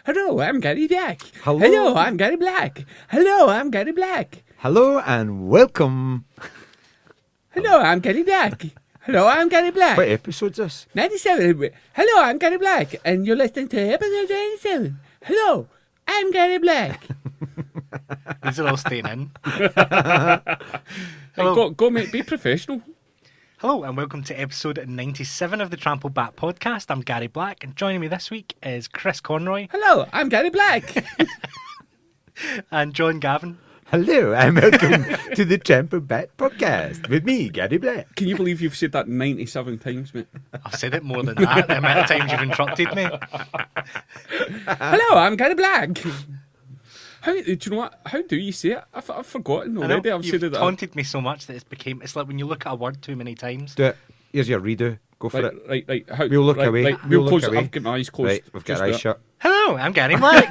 Hello, I'm Gary Black. Hello. Hello, I'm Gary Black. Hello, I'm Gary Black. Hello and welcome. Hello, I'm Gary Black. Hello, I'm Gary Black. What episode's this? 97. Hello, I'm Gary Black, and you're listening to episode 97. Hello, I'm Gary Black. These are all staying in. Hey, Hello. go, mate, be professional. Hello and welcome to episode 97 of the Trample Back podcast. I'm Gary Black and joining me this week is Chris Conroy Hello, I'm Gary Black. and John Gavin. Hello and welcome to the Trample Back podcast with me, Gary Black. Can you believe you've said that 97 times, mate? I've said it more than that, the amount of times you've interrupted me. Hello, I'm Gary Black. How do you know what? How do you say it? I've forgotten I know, already. I've said you've it. taunted me so much that it's like when you look at a word too many times. Do it. Here's your redo. Go for it. Right. How, We'll look right, away. Right, We'll we'll look close. away. I've got my eyes closed. Right, we've got Just our do eyes it. shut. Hello, I'm Gary Black.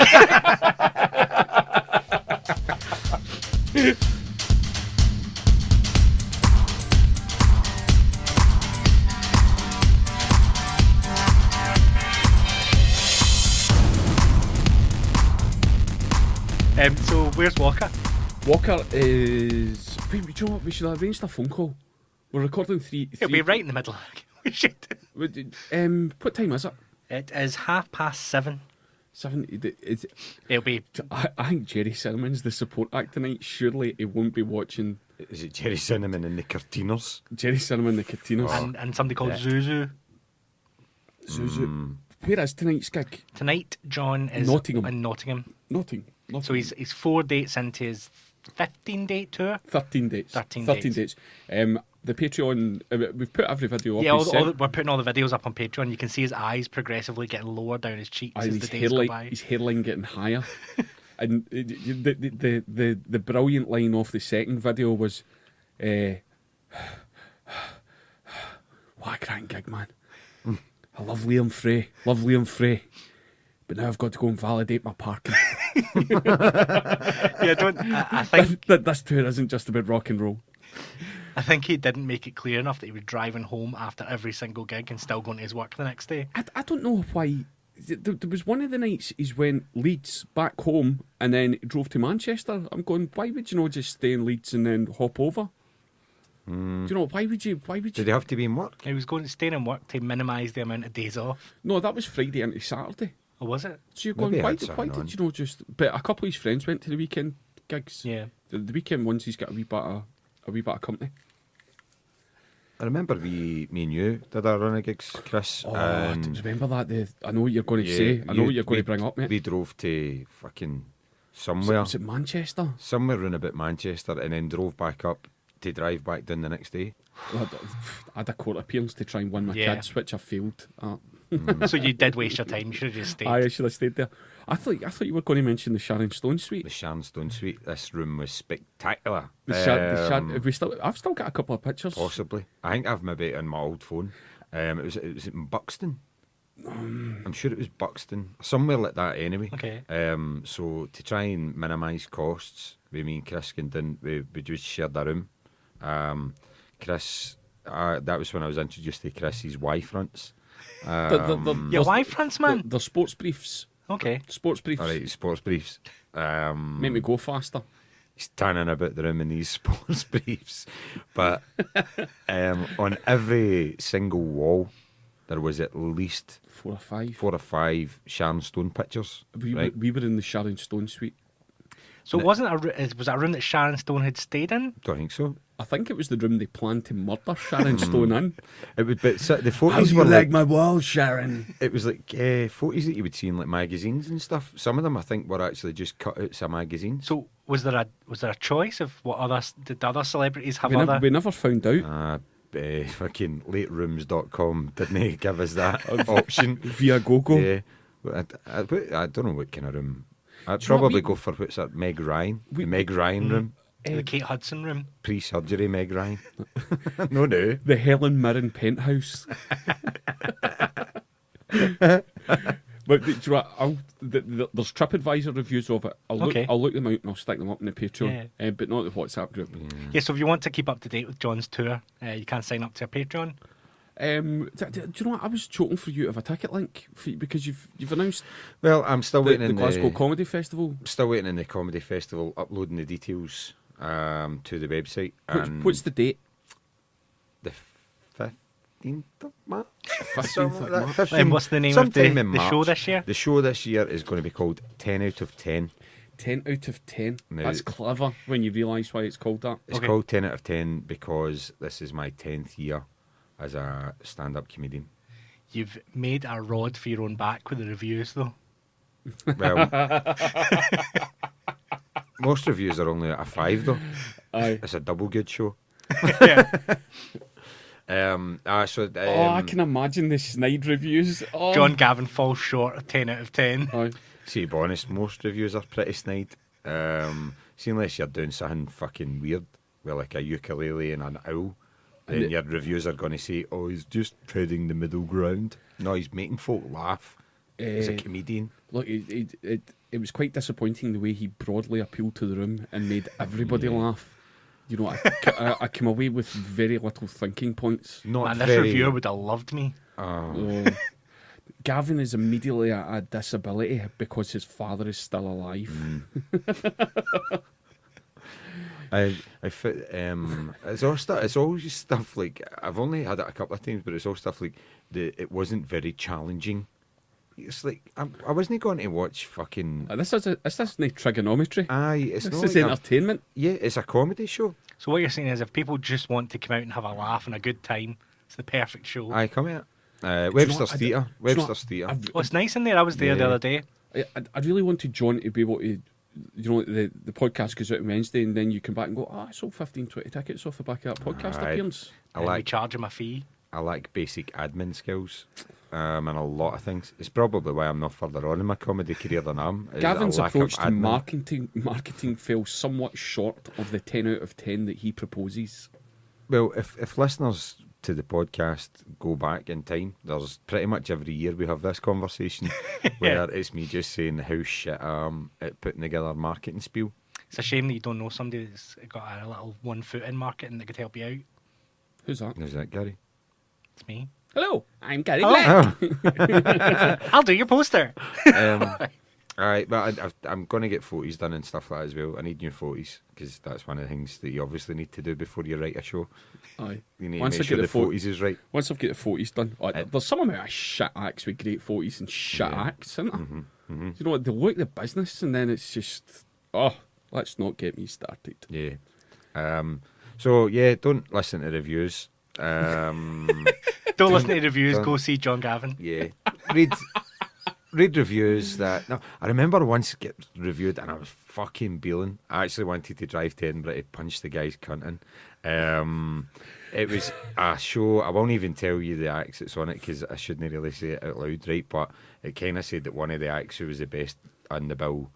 So where's Walker? Walker is. Wait, do you know what? We should have arranged a phone call. We're recording three. He'll be right in the middle. We should. What time is it? It is 7:30. 7. It'll be. I think Jerry Cinnamon's the support act tonight. Surely he won't be watching Is it Jerry Cinnamon and the Cartinos? Jerry Cinnamon, the Catinos. And somebody called Zuzu. Zuzu. Where is tonight's gig? Tonight, John is Nottingham. in Nottingham. Notting. So he's 4 dates into his 15-date tour. 13 dates. 13 dates. The Patreon. We've put every video up. Yeah, he's sent. we're putting all the videos up on Patreon. You can see his eyes progressively getting lower down his cheeks And as the days go by. his hairline getting higher. And the brilliant line off the second video was, "What a grand gig, man! I love Liam Frey, but now I've got to go and validate my parking." Yeah, I think This tour isn't just about rock and roll. I think he didn't make it clear enough that he was driving home after every single gig and still going to his work the next day. I don't know why. There was one of the nights he's went Leeds back home and then drove to Manchester. I'm going, why would you not just stay in Leeds and then hop over? Do you know, why would you? Did they have to be in work? He was going to stay in work to minimise the amount of days off. No, that was Friday into Saturday. Or was it? So you're going, Maybe why had did something on. you know just? But a couple of his friends went to the weekend gigs. Yeah. The weekend ones, he's got a wee bit of company. I remember me and you did our run of gigs, Chris. Oh, and remember that? I know what you're going to yeah, say. I know what you're going to bring up, mate. We drove to fucking somewhere. Was it Manchester? Somewhere around about Manchester and then drove back up to drive back down the next day. I had a court appearance to try and win my Yeah. kids, which I failed at. So you did waste your time. You should have just stayed. I should have stayed there. I thought you were going to mention the Sharon Stone suite. The Sharon Stone suite. This room was spectacular. I've still got a couple of pictures. Possibly. I think I've maybe on my old phone. It was in Buxton. I'm sure it was Buxton. Somewhere like that anyway. Okay. So to try and minimise costs, with me and Chris we just shared that room. Chris, that was when I was introduced to Chris's Y-fronts. Yeah, why France, man? They're sports briefs. Okay. Sports briefs. All right, sports briefs. Make me go faster. He's turning about the room in these sports briefs. But on every single wall, there was at least 4 or 5. 4 or 5 Sharon Stone pictures. We were in the Sharon Stone suite. So was it a room that Sharon Stone had stayed in? Don't think so. I think it was the room they planned to murder Sharon Stone in. It would, but the photos were like, my wall, Sharon? it was like photos that you would see in like magazines and stuff. Some of them I think were actually just cutouts of magazines. So was there a choice of what did other celebrities have We never found out. Fucking laterooms.com didn't give us that option. Via Gogo. Yeah, I don't know what kind of room. I'd Do you know what probably we- go for what's that, Meg Ryan? We- The Meg Ryan room. the Kate Hudson room? Pre-surgery Meg Ryan. No. The Helen Mirren penthouse. But do you know what? There's TripAdvisor reviews of it. I'll look them out and I'll stick them up in the Patreon, but not the WhatsApp group. Yeah, so if you want to keep up to date with John's tour, you can sign up to a Patreon. Do you know what? I was choking for you to have a ticket link because you've announced Well, I'm still waiting the in Glasgow Comedy Festival. Still waiting in the comedy festival, uploading the details to the website. What's the date? The 15th of March? 15th of March. 15th, And what's the name of sometime in the show March. this year? The show this year is going to be called 10 out of 10. 10 out of 10. No. That's clever when you realise why it's called that. It's Okay. called 10 out of 10 because this is my 10th year as a stand-up comedian. You've made a rod for your own back with the reviews, though. Well, most reviews are only at a 5 though. Aye. It's a double good show. Yeah. I can imagine the snide reviews. Oh. John Gavin falls short of 10 out of 10. Aye. See, to be honest, most reviews are pretty snide. See, unless you're doing something fucking weird with like a ukulele and an owl, then And your reviews are going to say, "Oh, he's just treading the middle ground." No, he's making folk laugh. He's a comedian. Look, it was quite disappointing the way he broadly appealed to the room and made everybody laugh. You know, I came away with very little thinking points. Not Man, this very. reviewer would have loved me. Oh. Gavin is immediately at a disability because his father is still alive. It's always stuff like, I've only had it a couple of times, but it's all stuff like it wasn't very challenging. It's like I wasn't going to watch fucking. This isn't trigonometry. Aye, it's This not is like entertainment. yeah, it's a comedy show. So what you're saying is if people just want to come out and have a laugh and a good time, it's the perfect show. Aye, come here. you know Webster's what? Theatre. Do you know Webster's Theatre. Oh, it's nice in there. I was there the Yeah. other day. I really wanted John to be able to, you know, the podcast goes out on Wednesday and then you come back and go, I sold 15, 20 tickets off the back of that podcast Aye. appearance. I And we like charge him a fee. I like basic admin skills. And a lot of things. It's probably why I'm not further on in my comedy career than I am. is Gavin's a lack of approach to admin. marketing fell somewhat short of the 10 out of 10 that he proposes. Well, if listeners to the podcast go back in time, there's pretty much every year we have this conversation where it's me just saying how shit I am at putting together a marketing spiel. It's a shame that you don't know somebody that's got a little 1 foot in marketing that could help you out. Who's that? Is that Gary? It's me. Hello, I'm Gary Hello. Black. I'll do your poster. All right, but I'm going to get photos done and stuff like that as well. I need new photos because that's one of the things that you obviously need to do before you write a show. Aye. You need Once to I make sure get the the pho- photos is right. Once I've got the 40s done, there's some amount of shit acts with great 40s and shit acts, isn't there? You know what? They look at the business and then it's just, let's not get me started. Yeah. So yeah, don't listen to reviews. Don't listen to reviews. Go see John Gavin. Yeah. Read reviews that. No, I remember once get reviewed and I was fucking beeling. I actually wanted to drive to Edinburgh to punch the guy's cunt in. It was a show. I won't even tell you the acts that's on it because I shouldn't really say it out loud, right? But it kind of said that one of the acts who was the best on the bill,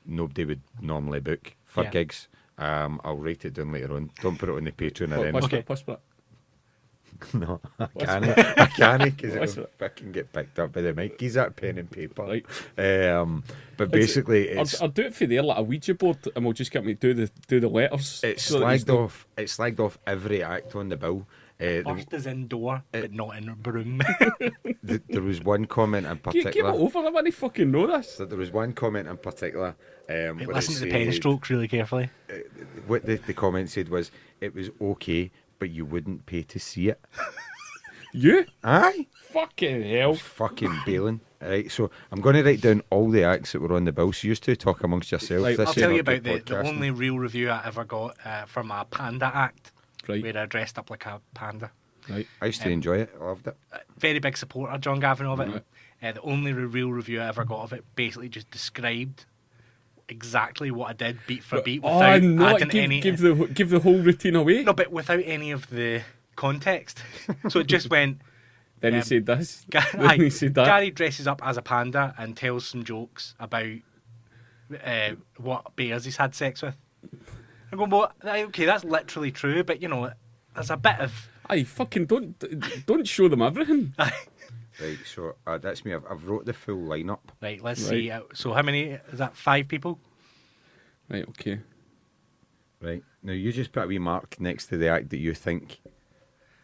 nobody would normally book for Yeah. gigs. I'll write it down later on. Don't put it on the Patreon or anything. Whisper it. No, I can't because What's it'll it? fucking get picked up by the mic. He's at pen and paper. Right. But basically, it's I'll do it for there, like a Ouija board, and we'll just get me to do the letters. it's so that he's slagged off. It's slagged off every act on the bill. First is indoor, but not in a broom. There was one comment in Get it particular. over. I want to fucking know this. So there was one comment in particular. Where Listen it to the pen said- strokes really carefully. What the comment said was, it was okay, but you wouldn't pay to see it. You? Aye. Fucking hell. Fucking bailing. Right, so I'm going to write down all the acts that were on the bill. So you used to talk amongst yourselves. Right, This I'll is tell not you about good the podcasting. only real review I ever got from a panda act, Right. where I dressed up like a panda. Right. I used to enjoy it. I loved it. Very big supporter, John Gavin, of it. Right. The only real review I ever got of it basically just described exactly what I did, beat for beat, without no, adding give any. give the whole routine away. No, but without any of the context. So it just went. Then he said this. Aye, Then he said that. Gary dresses up as a panda and tells some jokes about what bears he's had sex with. I go, well, okay, that's literally true, but you know, there's a bit of. Aye, fucking don't show them everything. Right, so that's me. I've wrote the full lineup. Right, let's Right. see. So how many is that? 5 people? Right, okay. Right now, you just put a wee mark next to the act that you think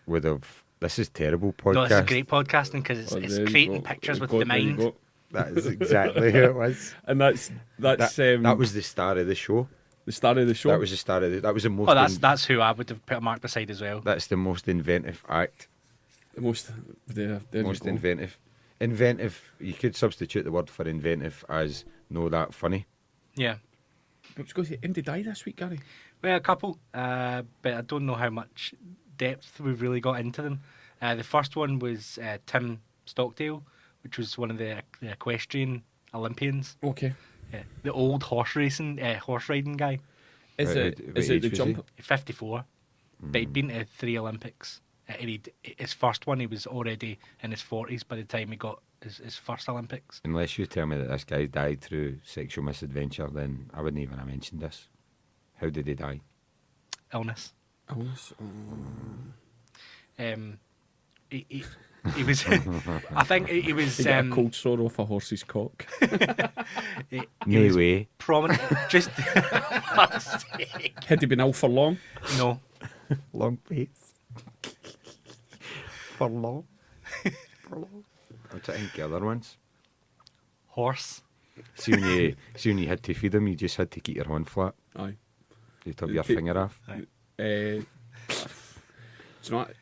would have This is terrible podcast. No, this is great podcasting because it's, Oh, it's there you creating go. pictures with There the you mind. go. That is exactly who it was. And that's That was the start of the show. the start of the show. That was the start of that was the most. Oh, that's who I would have put a mark beside as well. That's the most inventive act. the most. There Most you go. inventive. Inventive. You could substitute the word for inventive as no that funny. Yeah. I was going to say, him to die this week, Gary. Well, a couple, but I don't know how much depth we've really got into them. The first one was Tim Stockdale, which was one of the equestrian Olympians. Okay. Yeah, the old horse riding guy. Is What it age the was he? jump? 54, but he'd been to 3 Olympics. His first one, he was already in his 40s by the time he got his first Olympics. Unless you tell me that this guy died through sexual misadventure, then I wouldn't even have mentioned this. How did he die? Illness. Illness. He was. I think he was. He got a cold sore off a horse's cock. He No was way. prominent. Just. Fuck's sake. Had he been ill for long? No. Long face. For long. I'm trying to think of other ones. Horse. See when you had to feed him, you just had to keep your hand flat. Aye. You took your T- finger off. Do you know what?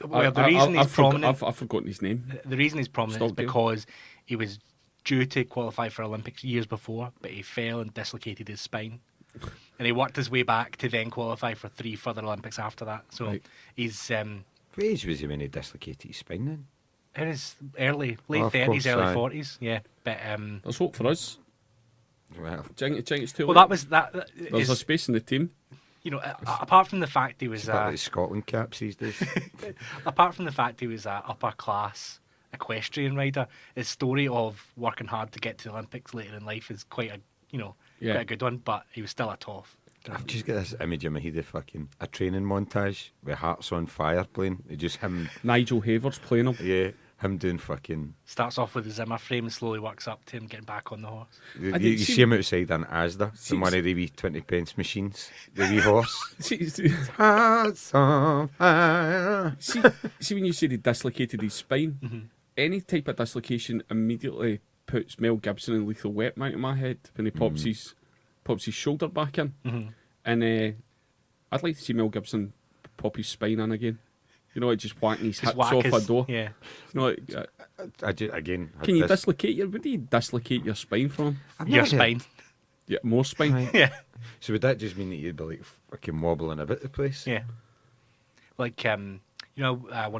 Well, the reason he's prominent- I've forgotten his name. The reason he's prominent is Stockdale. because he was due to qualify for Olympics years before, but he fell and dislocated his spine. And he worked his way back to then qualify for 3 further Olympics after that. So Right. he's What age was he when he dislocated his spine then? in his late Oh, of 30s, course, early aye. 40s. Yeah, but There's hope for us. Well, Do you think it's too well, late? that was that. There's a Is, space in the team. you know, apart from the fact he was it's about like Scotland caps these days. apart from the fact he was an upper class equestrian rider, his story of working hard to get to the Olympics later in life is quite a Yeah. quite a good one. But he was still a toff. I've just got this image in my head of fucking a training montage with Hearts on Fire playing. It's just him, Nigel Haver's playing him. yeah, him doing fucking. Starts off with the Zimmer frame and slowly works up to him getting back on the horse. You, I you did see see- him outside an Asda See- in one of the wee 20p machines. The wee horse. See, Hearts on Fire. see when you said he dislocated his spine, any type of dislocation immediately puts Mel Gibson in Lethal Weapon out of my head when he pops his shoulder back in. And I'd like to see Mel Gibson pop his spine in again. You know, like just whacking his hips off a door. Yeah. You know, like, Again. had can you this- dislocate your? Where do you dislocate your spine from? I've Your never heard- spine. Yeah, more spine. Right. Yeah. So would that just mean that you'd be like fucking wobbling about the place? Yeah. Like one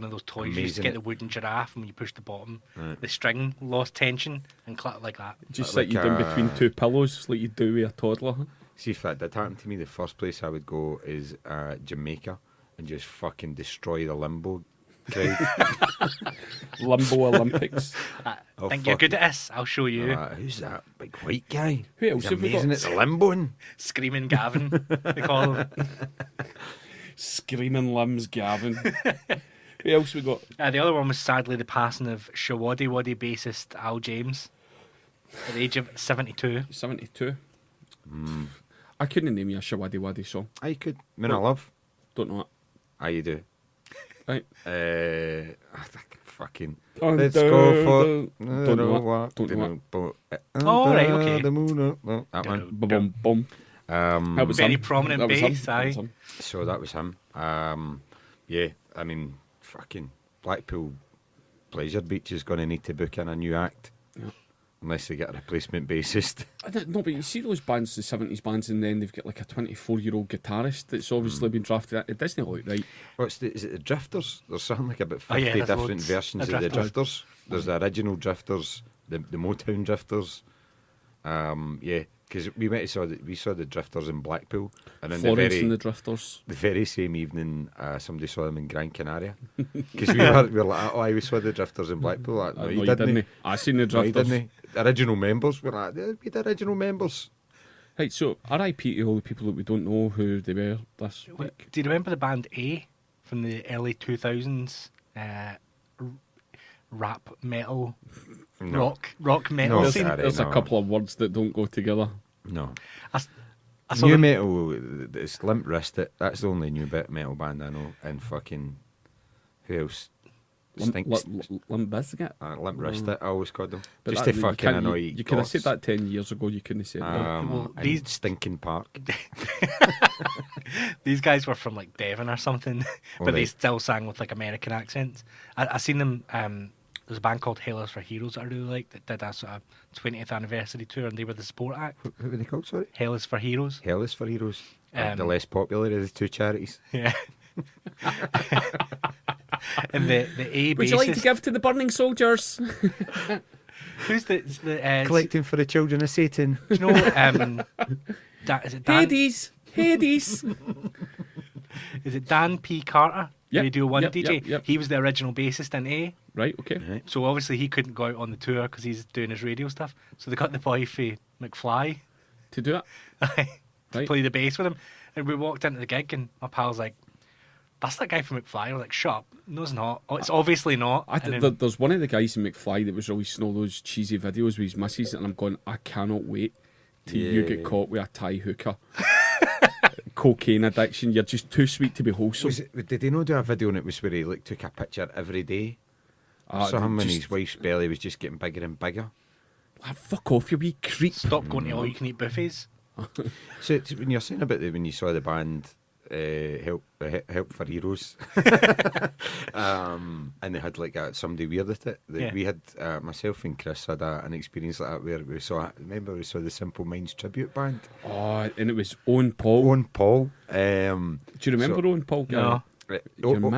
of those toys you used to Amazing. get the wooden giraffe, and when you push the bottom, Right. the string lost tension and clap like that. Just Like sit you down a- between two pillows like you do with a toddler. See, if that did happen to me, the first place I would go is Jamaica and just fucking destroy the limbo crowd. Limbo Olympics. I Oh, think you're fuck. good at this. I'll show you. Who's that big white guy? Who else He's have we got? amazing at the limboing. Screaming Gavin, they call him. Screaming limbs, Gavin. Who else we got? The other one was sadly the passing of Shawaddy Waddy bassist Al James at the age of 72. 72. I couldn't name you a Shawaddy Waddy song. I could. Men I love. Don't know it. Aye, you do. Right. Fucking. Dun, Let's dun, go for. dun. Don't know it. Don't know it. Oh, right, okay. The moon. That one. Boom, boom. That was Very him. prominent That was him. bass, That was aye. him. So that was him. Yeah, I mean, fucking Blackpool Pleasure Beach is going to need to book in a new act. Yeah. Unless they get a replacement bassist. No, but you see those bands, the 70s bands, and then they've got like a 24-year-old guitarist that's obviously been drafted. It doesn't look right. Is it the Drifters? There's something like about 50 Oh, yeah, there's different loads versions of of the Drifters. Drifters. There's the original Drifters, the Motown Drifters. Yeah, because we saw the Drifters in Blackpool, and then Florence and the Drifters. the very same evening, somebody saw them in Gran Canaria. Because we were like, oh, we saw the Drifters in Blackpool. Like, no, you didn't. I seen the No, you Drifters. didn't. The original members. We're like, yeah, we the original members. Right, so RIP to all the people that we don't know who they were this week. Do you remember the band A from the early 2000s? Rap metal, No. rock metal No, scene. sorry. There's no. a couple of words that don't go together. No. I saw New them- metal, it's Limp Wristed. That's the only new bit metal band I know. And fucking Who else? Limp Stinks. Bizkit. Limp Wristit, I always called them. But Just that- to you fucking can't- annoy You could have said goths. that 10 years ago. You couldn't have said that. Well, And these- Stinking Park. These guys were from like Devon or something, but they right. still sang with like American accents. I seen them. There's a band called Hailers for Heroes that I really liked that did a sort of 20th anniversary tour, and they were the support act. Who were they called, sorry? Hailers for Heroes. Hell is for Heroes. The Um, less popular of the two charities. Yeah. And the A Would you like to bassist. give to the burning soldiers? Who's the Collecting for the children of Satan. do you know is it Dan? Hades. Hades. Is it Dan P. Carter? Yep, Radio 1 yep, DJ. yep. He was the original bassist in A. Right, okay. Right. So obviously he couldn't go out on the tour because he's doing his radio stuff. So they got the boy for McFly To do it. to Right. play the bass with him. And we walked into the gig and my pal's like, "That's that guy from McFly." I was like, "Shut up. No, it's not. Oh, it's obviously not." And then- There's one of the guys in McFly that was releasing all those cheesy videos with his missus, and I'm going, I cannot wait till you Yeah. get caught with a Thai hooker. Cocaine addiction. You're just too sweet to be wholesome. Did he not do a video and it was where he like took a picture every day? So him and his wife's belly was just getting bigger and bigger. Fuck off, you wee creep. Stop going to all you can eat buffets. So when you're saying about when you saw the band Help for Heroes, and they had like somebody weird at it. Yeah. We had myself and Chris had an experience like that where we saw. Remember we saw the Simple Minds tribute band. Oh, and it was Owen Paul. Owen Paul. Do you remember so- Owen Paul? Gary? No. You're my,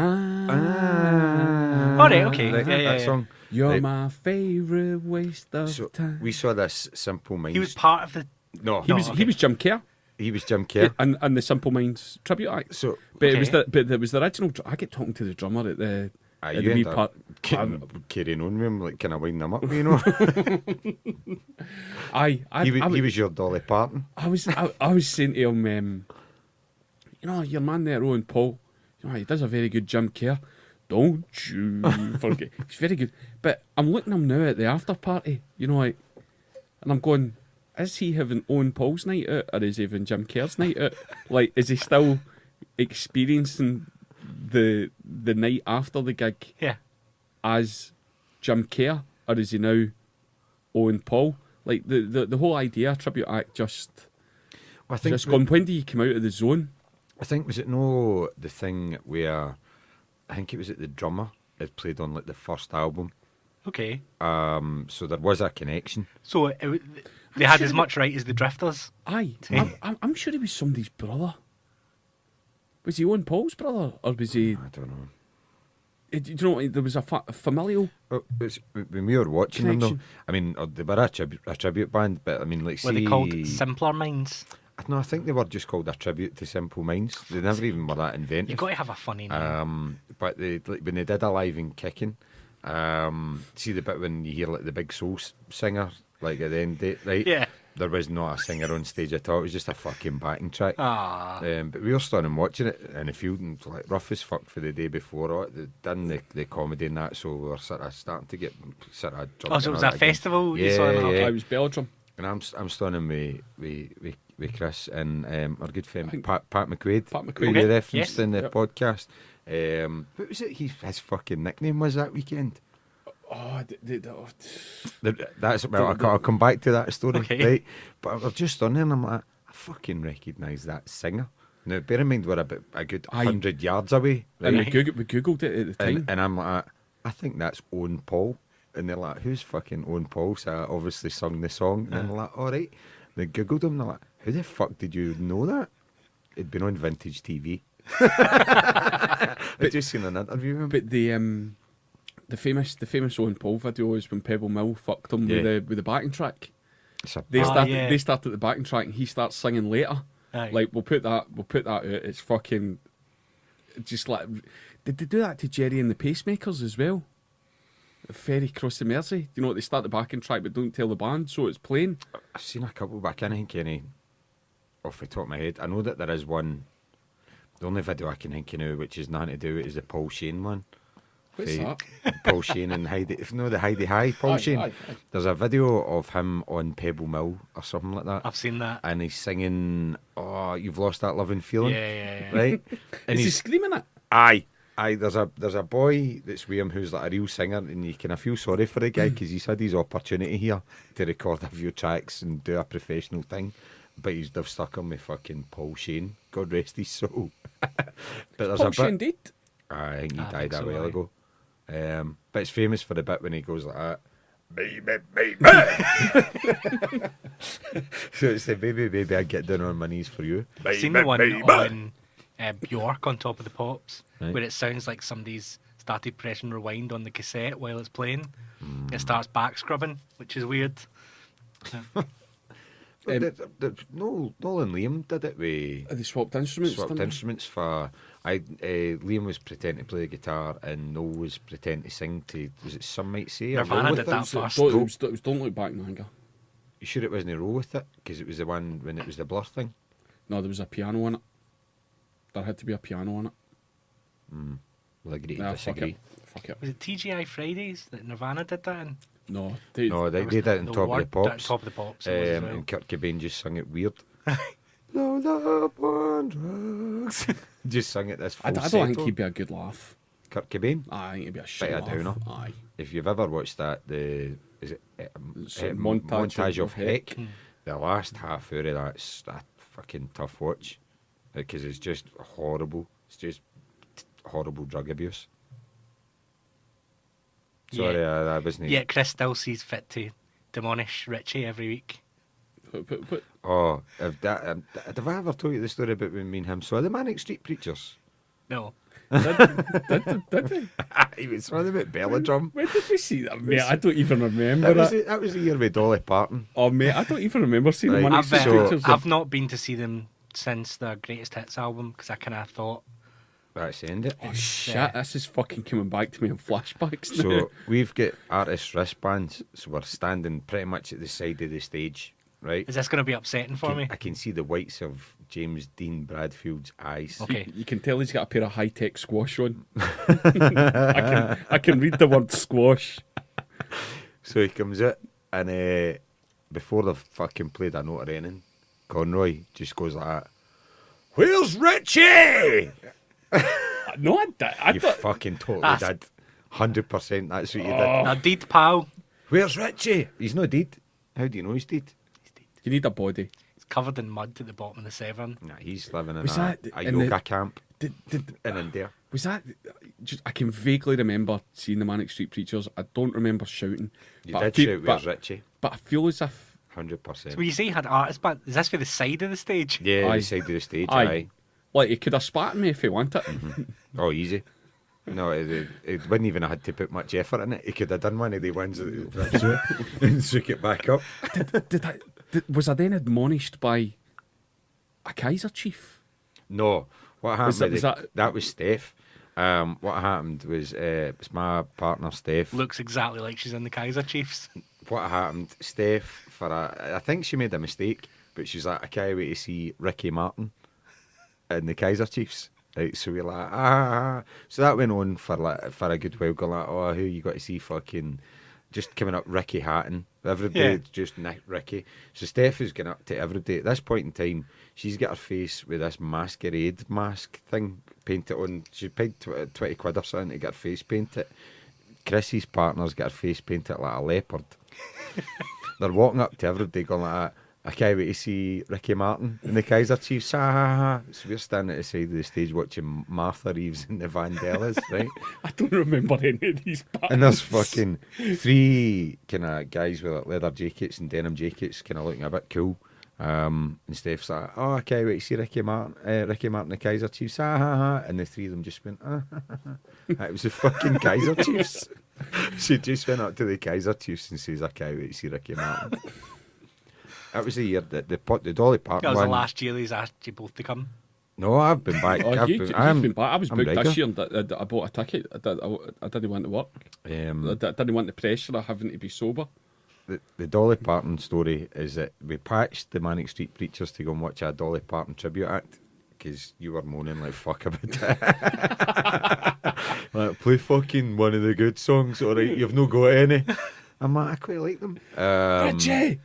All right, okay. Right, Yeah, that yeah. song. you're Right. my favourite waste of So time. we saw this Simple Minds. He was part of the. no, He was okay. Jim Kerr he was Jim Kerr. and the Simple Minds tribute act. So But Okay. it was the original. I get talking to the drummer at the. Ah, at you the wee end up part. carrying on with him, like kind of winding them up, you know. He was your Dolly Parton. I was saying to him, you know, your man there, Owen Paul, you know, he does a very good Jim Kerr. Don't you forget. He's very good. But I'm looking at him now at the after party, you know, like, and I'm going, is he having Owen Paul's night out or is he having Jim Kerr's night out? Like, is he still experiencing the night after the gig Yeah. as Jim Kerr or is he now Owen Paul? Like, the whole idea, tribute act, just I think just gone, when do you come out of the zone? I think was it no the thing where I think it was at the drummer had played on like the first album. Okay. So there was a connection. So they had as much right as the Drifters. Aye, I'm sure he was somebody's brother. Was he Owen Paul's brother, or was he? I don't know. Do you know there was a familial? Oh, when we were watching them though, Connection. I mean, they were a tribute band, but I mean, like, Were see, they called Simpler Minds? No, I think they were just called a tribute to Simple Minds. They never even were that inventive. You've got to have a funny name. But they, like, when they did Alive and Kicking, see the bit when you hear like the big soul singer, like at the end, right? Yeah. There was not a singer on stage at all. It was just a fucking backing track. Ah. But we were standing watching it in the field and like rough as fuck for the day before. They'd done the comedy and that, so we were sort of starting to get sort of drunk. Oh, so it and was all a that again. festival? You Yeah, saw them? yeah. Okay. I was Belgium. And I'm standing with Chris and our good I friend think- Pat McQuade. Pat McQuade. Who we Okay, referenced yes. in the Yep. podcast. What was it? His fucking nickname was that weekend. Oh, That's well, I'll come back to that story, Okay. right? But I was just on there and I'm like, I fucking recognise that singer. Now, bear in mind we're about a good Aye. 100 yards away, and right? we googled it at the time. And I'm like, I think that's Owen Paul. And they're like, who's fucking Owen Paul? So I obviously sung the song. And I'm like, all right. They googled him and they're like, who the fuck did you know that? It'd been on vintage TV. I'd just seen an interview with him. But the famous Owen Paul video is when Pebble Mill fucked him Yeah. with the backing track. It's a They Ah, started yeah. they started the backing track and he starts singing later. Aye. Like we'll put that out. It's fucking just like, did they do that to Jerry and the Pacemakers as well? Ferry Cross the Mersey. You know, they start the backing track but don't tell the band, so it's playing. I've seen a couple, but I can't think any off the top of my head. I know that there is one. The only video I can think of now, which is nothing to do with it, is the Paul Shane one. What's Say, that? Paul Shane and Heidi. If you know the Heidi High, Paul Aye, Shane. aye, aye. There's a video of him on Pebble Mill or something like that. I've seen that. And he's singing, "Oh, you've lost that loving feeling," Yeah. right? And Is he he's screaming it? aye, There's a boy that's with him who's like a real singer, and you kind of feel sorry for the guy because he's had his opportunity here to record a few tracks and do a professional thing, but they've stuck him with fucking Paul Shane, God rest his soul. But there's Paul a Shane bit. did. I think he I died think a so, while aye. ago. But it's famous for the bit when he goes like that. Baby, baby. So it's the baby, baby, I get down on my knees for you. I've seen the one on Bjork on Top of the Pops, Right. where it sounds like somebody's started pressing rewind on the cassette while it's playing. It starts back scrubbing, which is weird. No, Noel and Liam did it with They swapped instruments. swapped didn't they? instruments for. Liam was pretending to play the guitar and Noel was pretending to sing to. Was it Some Might Say? Or Nirvana Roll With did It? that It was, first. it was Don't Look Back in Anger. You sure it wasn't Roll With It? Because it was the one when it was the Blur thing. No, there was a piano on it. There had to be a piano on it. Well, agree to Nah, fuck disagree. it. Fuck it. Was it TGI Fridays that Nirvana did that in? No, No, they Or was did it on the Top of the word Pops. Top of the Pops. It was as well. And Kurt Cobain just sung it weird. No love on drugs. Just sung it this I falsetto. don't think he'd be a good laugh. Kurt Cobain. I think he'd be a shit Bit of laugh. downer. Aye. If you've ever watched that, is it It's a montage of of Heck? Heck. The last half hour of that's a fucking tough watch because it's just horrible. It's just horrible drug abuse. Sorry, I wasn't. Yet Chris still sees fit to demolish Richie every week. But Oh, have I ever told you the story about when me and him saw the Manic Street Preachers? No. did we? He was saw them at Belladrum. When did we see that, mate? I don't even remember That was the year with Dolly Parton. Oh, mate, I don't even remember seeing Right. the Money I've, Street so- Pictures. I've not been to see them since their Greatest Hits album because I kind of thought, That's the end it. Oh, shit, this is fucking coming back to me in flashbacks now. So we've got artist wristbands, so we're standing pretty much at the side of the stage, right? is this going to be upsetting for me? I can see the whites of James Dean Bradfield's eyes. Okay. You can tell he's got a pair of high-tech squash on. I can read the word squash. So he comes out, and before they've fucking played a note or anything, Conroy just goes like that. Where's Richie? No, I You thought... fucking totally That's- did. 100% that's what you did. Now, deed pal, Where's Richie? He's not dead. How do you know he's dead? You need a body. he's covered in mud at the bottom of the Severn. Nah, he's living in Was a that in yoga the- camp Did, in India. was that... Just, I can vaguely remember seeing the Manic Street Preachers. I don't remember shouting. You but I did feel, shout, where's Richie? but I feel as if... 100%. When you say you had artist band, is this for the side of the stage? Yeah, Aye. the side of the stage, Aye. aye. Like, he could have spat me if he wanted. Oh, easy. No, it wouldn't even have had to put much effort in it. He could have done one of the ones and took it back up. Was I then admonished by a Kaiser chief? No, what happened? Was That was Steph. What happened was it's my partner Steph. Looks exactly like she's in the Kaiser Chiefs. What happened? Steph, I think she made a mistake, but she's like, I can't wait to see Ricky Martin in the Kaiser Chiefs. Right, so we're like, So that went on for a good while. Going like, oh, who you got to see? Fucking just coming up, Ricky Hatton. Every day, Yeah. just Nick Ricky. So Steph is going up to every day. At this point in time, she's got her face with this masquerade mask thing painted on. She paid 20 quid or something to get her face painted. Chrissy's partner's got her face painted like a leopard. They're walking up to every day going like that. I can't wait to see Ricky Martin and the Kaiser Chiefs. So we're standing at the side of the stage watching Martha Reeves and the Vandellas, right? I don't remember any of these parts. And there's fucking 3 kind of guys with like leather jackets and denim jackets, kind of looking a bit cool. And Steph's like, oh, I can't wait to see Ricky Martin and the Kaiser Chiefs. And the 3 of them just went, It was the fucking Kaiser Chiefs. She just went up to the Kaiser Chiefs and says, I can't wait to see Ricky Martin. That was the year that the Dolly Parton That was the one. last year he's asked you both to come. No, I've been back. Oh, I've you've been- been back. I was I'm booked this year regular. and I bought a ticket. I didn't want to work. I didn't want the pressure of having to be sober. The Dolly Parton story is that we patched the Manic Street Preachers to go and watch a Dolly Parton tribute act because you were moaning like fuck about it. Like, play fucking one of the good songs, alright, you've no got any. I'm like, I quite like them. Richie!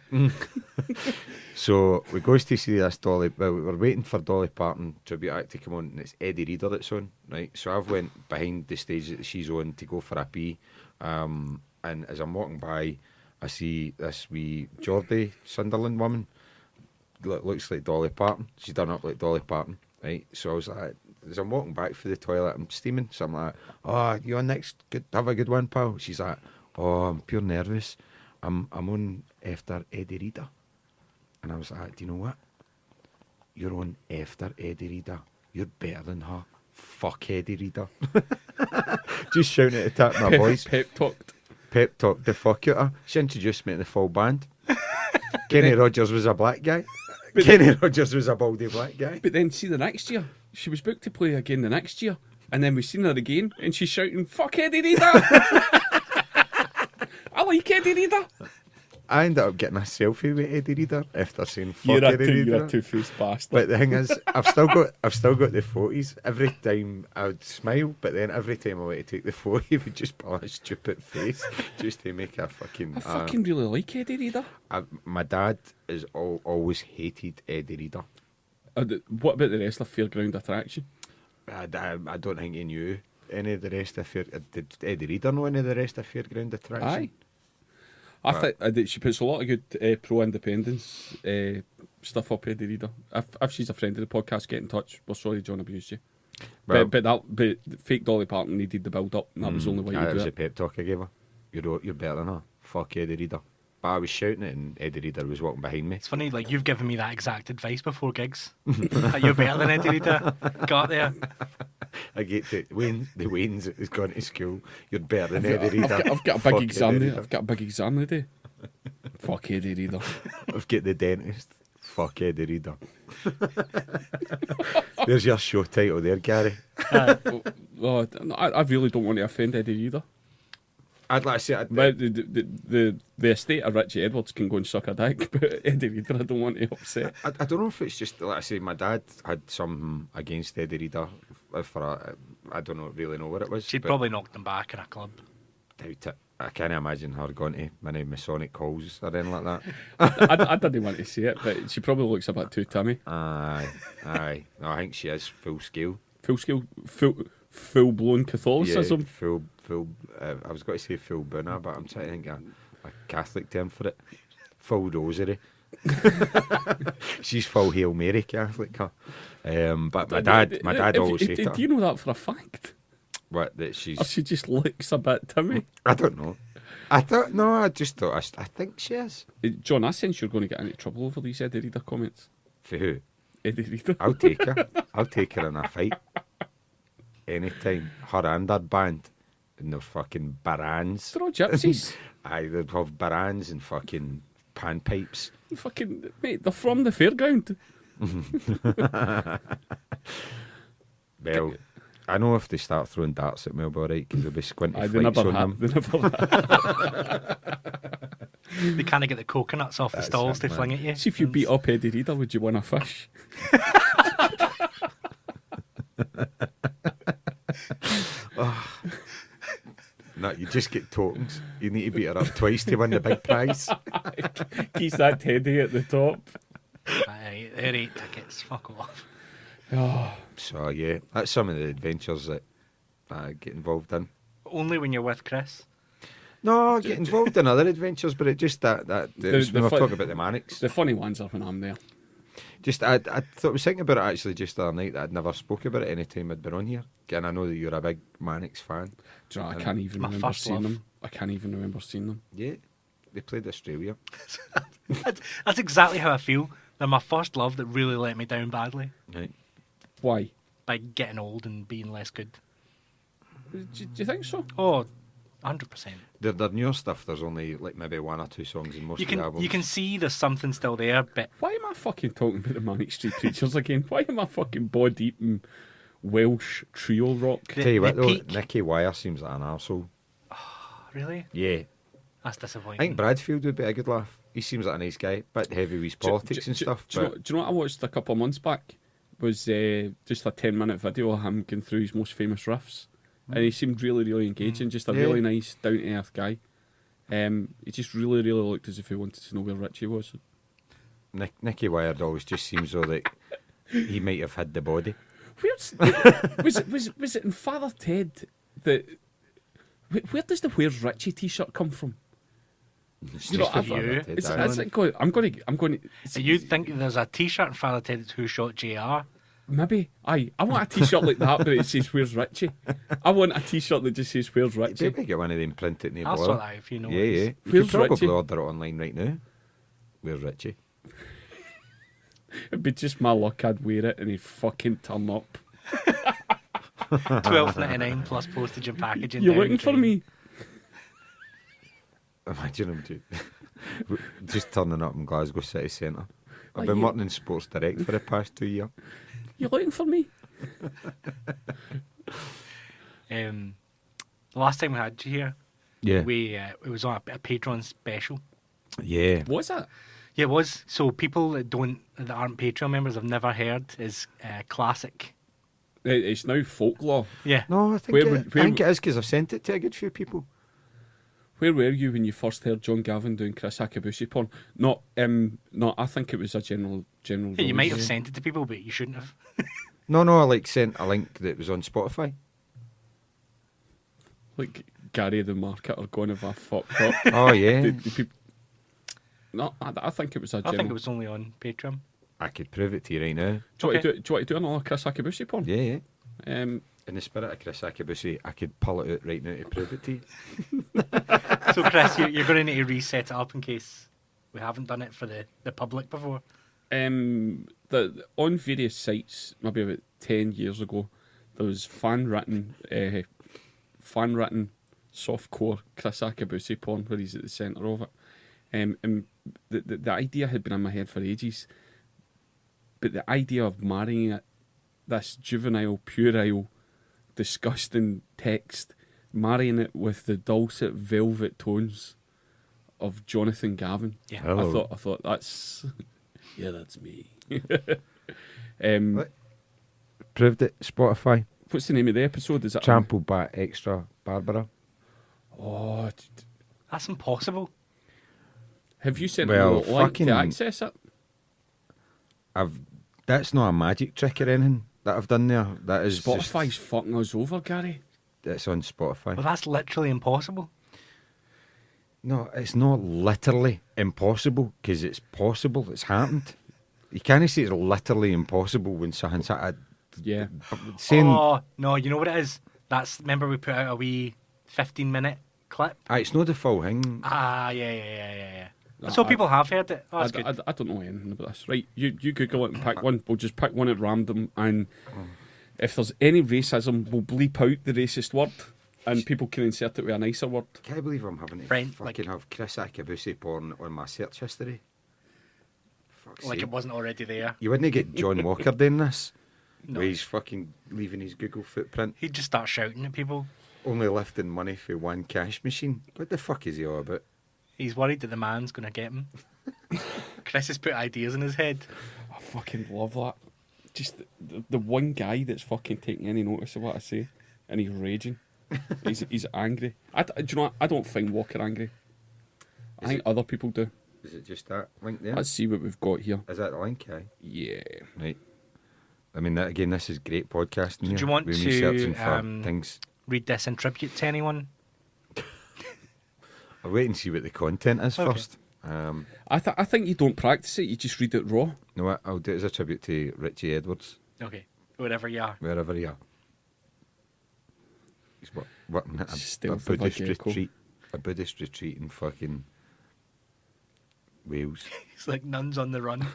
So we goes to see this Dolly. Well, we were waiting for Dolly Parton tribute act to come on, and it's Eddie Reader that's on, right? So I've went behind the stage that she's on to go for a pee, and as I'm walking by, I see this wee Geordie Sunderland woman. Looks like Dolly Parton. She's done up like Dolly Parton, right? So I was like, as I'm walking back through the toilet, I'm steaming. So I'm like, "Oh, you on next? Good, have a good one, pal." She's like, "Oh, I'm pure nervous. I'm on after Eddie Reader." And I was like, "Do you know what? You're on after Eddie Reader. You're better than her. Fuck Eddie Reader." Just shouting at the top of my voice. Pep talked. Pep talked the fuck out of her. She introduced me to the full band. Kenny Rogers was a black guy. Kenny Rogers was a baldy black guy. But then see the next year, she was booked to play again the next year. And then we seen her again and she's shouting, "Fuck Eddie Reader." I like Eddie Reader. I ended up getting a selfie with Eddie Reader after saying "fuck Eddie Reader." You're a two-faced bastard. But the thing is, I've still got the photos. Every time I would smile, but then every time I went to take the photo, he would just pull a stupid face just to make a fucking. I fucking really like Eddie Reader. My dad has always hated Eddie Reader. What about the rest of Fairground Attraction? I don't think he knew any of the rest of Did Eddie Reader know any of the rest of Fairground Attraction? Aye. I think she puts a lot of good pro-independence stuff up, Eddie Reader. If she's a friend of the podcast, get in touch. We're sorry John abused you. Well, but fake Dolly Parton needed the build-up, and that was the only way you that do was it. a pep talk I gave her. You're better than her. Fuck Eddie Reader. But I was shouting it, and Eddie Reader was walking behind me. It's funny, like, you've given me that exact advice before gigs. That you're better than Eddie Reader. Got there. I get to the Wayne's is gone to school. You're better than Eddie Reader. I've got a big exam there. I've got a big exam today. Fuck Eddie Reader. I've got the dentist. Fuck Eddie Reader. There's your show title there, Gary. I really don't want to offend Eddie Reader. I'd like to say But the estate of Richie Edwards can go and suck a dick, but Eddie Reader I don't want to upset. I don't know if it's just, like I say, my dad had something against Eddie Reader I don't really know what it was. She'd probably knocked him back in a club. Doubt it. I can't imagine her going to many Masonic calls or anything like that. I didn't want to say it, but she probably looks a bit too Timmy. Aye. No, I think she is full scale. Full blown Catholicism. Yeah, full. I was going to say full Buna, but I'm trying to think a Catholic term for it. Full rosary. She's full Hail Mary Catholic. Huh? But my dad always said that. Do you know that for a fact? What, that she's... Or she just looks a bit Timmy? I don't know. I just thought, I think she is. John, I sense you're going to get into trouble over these Eddie Reader comments. For who? Eddie Reader. I'll take her. I'll take her in a fight. Anytime. Her and her band. And the fucking barans. They're all gypsies. Aye, they'd have barans and fucking panpipes. Fucking, mate, they're from the fairground. Well, I know if they start throwing darts at me, I'll be alright, because there'll be squinty They flights never on have. them. They never have. They can't get the coconuts off the stalls to fling at you. See, if you beat up Eddie Reader, would you win a fish? No, you just get tokens. You need to beat her up twice to win the big prize. Keeps that teddy at the top. Aye, they're 8 tickets. Fuck off. Oh, So yeah, that's some of the adventures that I get involved in. Only when you're with Chris. No, I get involved in other adventures, but it just when we're talking about the Manics. the funny ones are when I'm there. Just I thought I was thinking about it actually just the other night that I'd never spoke about it any time I'd been on here. And I know that you're a big Manics fan. Do you know, I can't even my remember first seeing love. them. I can't even remember seeing them. Yeah, they played Australia. That's exactly how I feel. They're my first love that really let me down badly Right. Why? by getting old and being less good. Do you think so? Oh, 100%. Their newer stuff, there's only like maybe one or two songs in most You of the can albums. you can see there's something still there, but Why am I fucking talking about the Manic Street Preachers again? Why am I fucking body-eating Welsh trio rock? the, Tell you what the though, peak- Nicky Wire seems like an arsehole. Really? Yeah. That's I disappointing. think Bradfield would be a good laugh. He seems like a nice guy. Bit heavy with his politics and stuff. Do you know what I watched a couple of months back? Was just a 10-minute video of him going through his most famous riffs. And he seemed really, really engaging. Just a Yeah. really nice, down-to-earth guy. He just really, really looked as if he wanted to know where Richie was. Nicky Wired always just seems though that he might have had the body. Was it in Father Ted that? Where does the "Where's Richie" T-shirt come from? You know, I've- you. I'm going to. You think there's a T-shirt in Father Ted Who Shot JR? Maybe. I want a T-shirt like that, but it says "Where's Richie." I want a T-shirt that just says "Where's Richie." Maybe get one of them printed in the I'll bother. sort that out if you know. Yeah. You Where's could probably Richie? order it online right now. Where's Richie? It'd be just my luck. I'd wear it and he'd fucking turn up. $12.99 plus postage and packaging. You're down looking for train. me? Imagine him just turning up in Glasgow City Centre. I've Like been you- working in Sports Direct for the past 2 years. You're looking for me? The last time we had you here, Yeah. it was on a Patreon special. Yeah. What's that? Yeah, it was. So people that aren't Patreon members have never heard is classic. It's now folklore. Yeah. No, I think, Where it, would- I where think it is because I've sent it to a good few people. Where were you when you first heard John Gavin doing Chris Akabusi porn? No, I think it was a general. Yeah, you release. might have sent it to people, but you shouldn't have. No, I sent a link that was on Spotify. Like Gary the marketer going if I fucked up. Oh, yeah. The peop- No, I think it was a I general. think it was only on Patreon. I could prove it to you right now. Do you, Okay. want to do another Chris Akabusi porn? Yeah. Um, In the spirit of Chris Akabusi, I could pull it out right now to prove it to you. So, Chris, you're going to need to reset it up in case we haven't done it for the public before. on various sites, maybe about 10 years ago, there was fan written softcore Chris Akabusi porn where he's at the centre of it. And the idea had been in my head for ages, but the idea of marrying it, this juvenile, puerile, disgusting text, marrying it with the dulcet velvet tones of Jonathan Gavin. Yeah. Hello. I thought that's that's me. What? Proved it. Spotify. What's the name of the episode? Is it Trample Bat Extra Barbara. Oh, That's impossible. have you sent Well, me a link fucking- to access it? That's not a magic trick or anything that I've done there. That is Spotify's fucking us over, Gary. It's on Spotify. Well, that's literally impossible. No, it's not literally impossible because it's possible. It's happened. You can't say it's literally impossible when something's Yeah. saying. Oh, no, you know what it is? Remember we put out a wee 15-minute clip? It's not the full thing. Yeah. No, So I- people have heard it. Oh, I, that's good. I don't know anything about this. Right, you Google it and pick one. We'll just pick one at random, and if there's any racism, we'll bleep out the racist word, and people can insert it with a nicer word. Can I believe I'm having to Brent, fucking have Chris Akabusi porn on my search history? Fuck's Like sake. it wasn't already there. You wouldn't get John Walker doing this? No. Where he's fucking leaving his Google footprint, He'd just start shouting at people. only lifting money for one cash machine. What the fuck is he all about? He's worried that the man's going to get him. Chris has put ideas in his head. I fucking love that. Just the one guy that's fucking taking any notice of what I say, and he's raging. he's angry. Do you know what? I don't find Walker angry. I think other people do. Is it just that link there? Let's see what we've got here. Is that the link? Aye. Yeah. Right. I mean, again, this is great podcasting. Do here, you want with to, me searching for things? Read this in tribute to anyone? I'll wait and see what the content is Okay. first. I think you don't practice it. You just read it raw. No, what I'll do it as a tribute to Richie Edwards, Okay. Wherever you are. wherever you are. He's working at a Stealth of a Buddhist gecko. retreat. A Buddhist retreat in fucking Wales. It's like nuns on the run.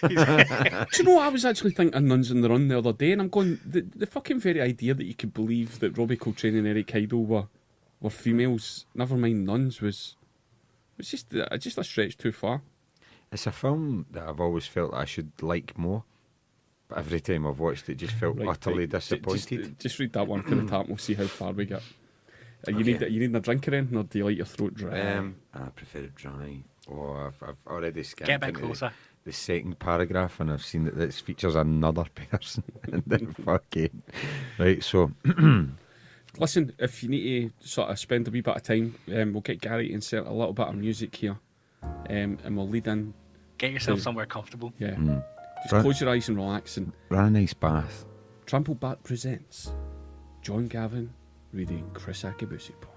Do you know what I was actually thinking Nuns on the Run the other day, and I'm going, the fucking very idea that you could believe that Robbie Coltrane and Eric Idle were females, never mind nuns, was just a stretch too far. It's a film that I've always felt I should like more, but every time I've watched it, just felt utterly disappointed. Just read that one for the tap, and we'll see how far we get. You Okay. need a drink or anything, or do you like your throat dry? I prefer it dry. Oh, I've already scanned Get a bit into closer. the second paragraph, and I've seen that this features another person. And then fucking right. So Listen, if you need to sort of spend a wee bit of time, we'll get Gary to insert a little bit of music here, and we'll lead in Get yourself somewhere comfortable. Yeah. Mm. Just close your eyes and relax. And Run a nice bath. Trample Bat presents John Gavin reading Chris Akabusi poem.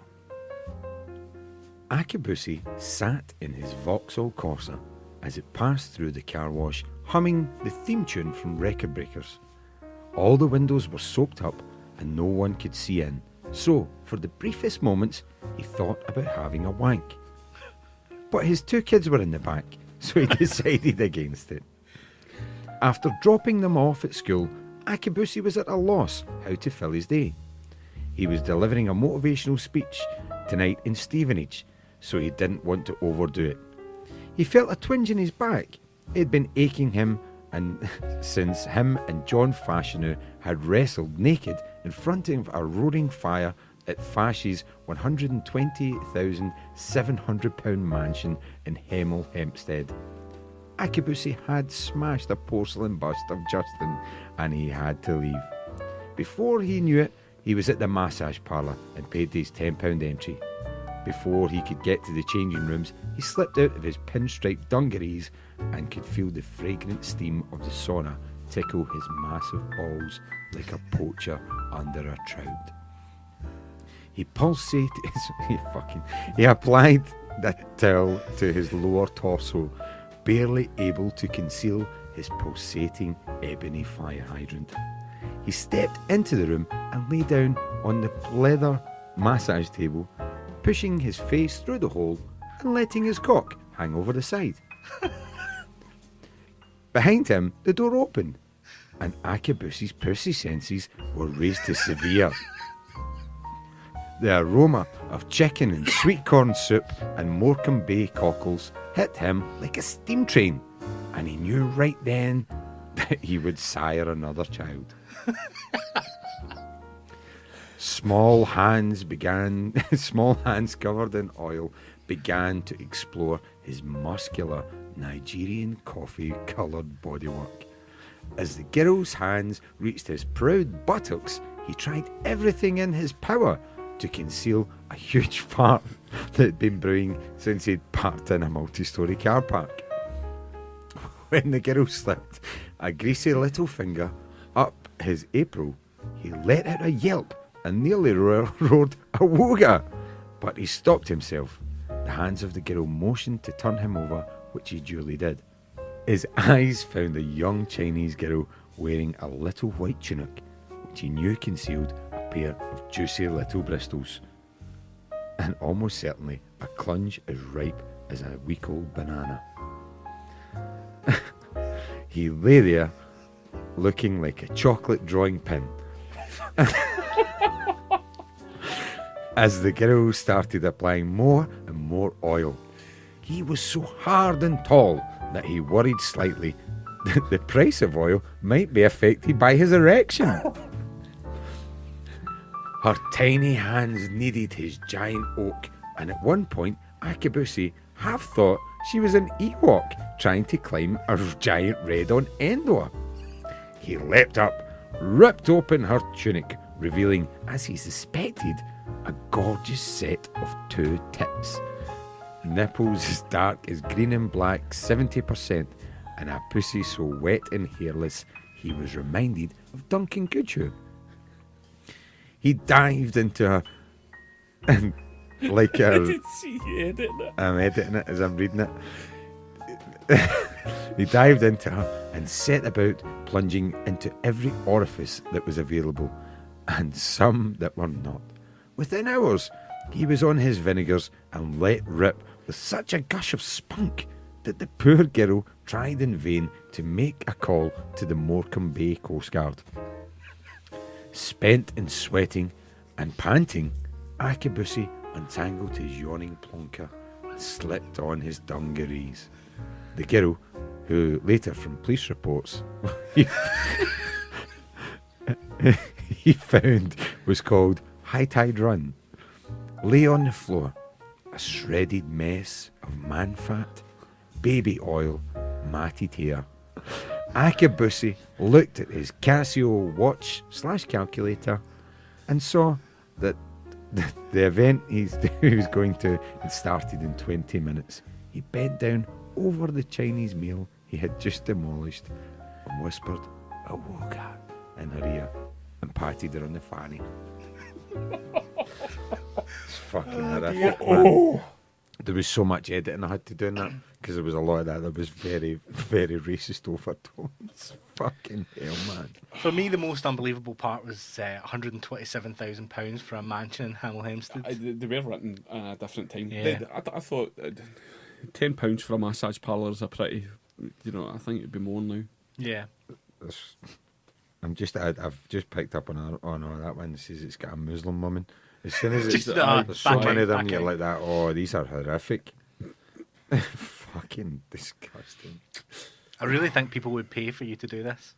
Akabusi sat in his Vauxhall Corsa as it passed through the car wash, humming the theme tune from Record Breakers. All the windows were soaked up and no one could see in, so for the briefest moments he thought about having a wank. But his 2 kids were in the back, so he decided against it. After dropping them off at school, Akabusi was at a loss how to fill his day. He was delivering a motivational speech tonight in Stevenage, so he didn't want to overdo it. He felt a twinge in his back. It had been aching him and since him and John Fashanu had wrestled naked in front of a roaring fire at Fash's £120,700 mansion in Hemel Hempstead. Akabusi had smashed a porcelain bust of Justin and he had to leave. Before he knew it, he was at the massage parlour and paid his £10 entry. Before he could get to the changing rooms, he slipped out of his pinstripe dungarees and could feel the fragrant steam of the sauna tickle his massive balls like a poacher under a trout. He pulsated. He applied the towel to his lower torso, barely able to conceal his pulsating ebony fire hydrant. He stepped into the room and lay down on the leather massage table, pushing his face through the hole and letting his cock hang over the side. Behind him, the door opened, and Akabusi's pussy senses were raised to severe. The aroma of chicken and sweet corn soup and Morecambe Bay cockles hit him like a steam train, and he knew right then that he would sire another child. Small hands covered in oil began to explore his muscular Nigerian coffee-coloured bodywork. As the girl's hands reached his proud buttocks, he tried everything in his power to conceal a huge fart that had been brewing since he'd parked in a multi-storey car park. When the girl slipped a greasy little finger up his April, he let out a yelp and nearly roared a wooga, but he stopped himself. The hands of the girl motioned to turn him over, which he duly did. His eyes found a young Chinese girl wearing a little white tunic, which he knew concealed a pair of juicy little bristles, and almost certainly a clunge as ripe as a week old banana. He lay there looking like a chocolate drawing pin as the girl started applying more and more oil. He was so hard and tall that he worried slightly that the price of oil might be affected by his erection. Her tiny hands needed his giant oak, and at one point Akabusi half thought she was an Ewok trying to climb a giant red-on Endor. He leapt up, ripped open her tunic, revealing, as he suspected, a gorgeous set of 2 tits. Nipples as dark as green and black 70%, and a pussy so wet and hairless he was reminded of Duncan Goodhue. He dived into her and like I did see you editing it. I'm editing it as I'm reading it. He dived into her and set about plunging into every orifice that was available, and some that were not. Within hours, he was on his vinegars and let rip with such a gush of spunk that the poor girl tried in vain to make a call to the Morecambe Bay Coast Guard. Spent and sweating and panting, Akabusi untangled his yawning plonker and slipped on his dungarees. The girl, who later from police reports he found was called High Tide Run, lay on the floor, a shredded mess of man fat, baby oil, matted hair. Akabusi looked at his Casio watch/calculator and saw that the event he was going to had started in 20 minutes. He bent down over the Chinese meal he had just demolished and whispered a woga in her ear and patted her on the fanny. It's fucking horrific. Man. There was so much editing I had to do in that because there was a lot of that was very, very racist overtones. Fucking hell, man. For me, the most unbelievable part was £127,000 for a mansion in Hemel Hempstead. They were written at a different time. Yeah. I thought £10 for a massage parlour is a pretty, I think it'd be more now. Yeah. I've just picked up on all that one. It says it's got a Muslim woman. As soon as Just, there's so many of them, back you're out. like that. Oh, these are horrific. Fucking disgusting. I really think people would pay for you to do this.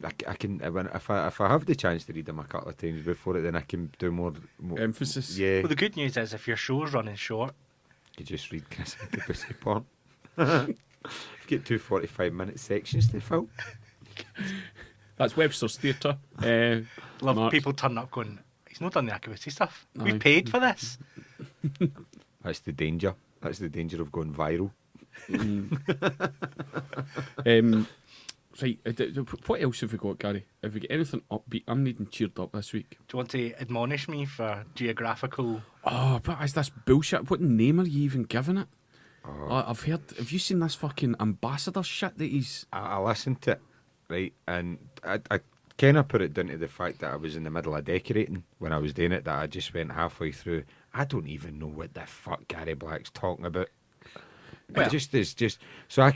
I can if I have the chance to read them a couple of times before it, then I can do more Emphasis. Yeah, Well, the good news is if your show's running short, you just read Chris Pussy porn. You get 2 45-minute sections to fill. That's Webster's Theatre. love March. people turn up going, he's not done the accuracy stuff. Aye. We've paid for this. That's the danger. That's the danger of going viral. Right, what else have we got, Gary? Have we got anything upbeat? I'm needing cheered up this week. Do you want to admonish me for geographical? Oh, what is this bullshit? What name are you even giving it? I've heard. Have you seen this fucking ambassador shit that he's? I listened to it, right, and I kind of put it down to the fact that I was in the middle of decorating when I was doing it, that I just went halfway through. I don't even know what the fuck Gary Black's talking about. Well- It's just so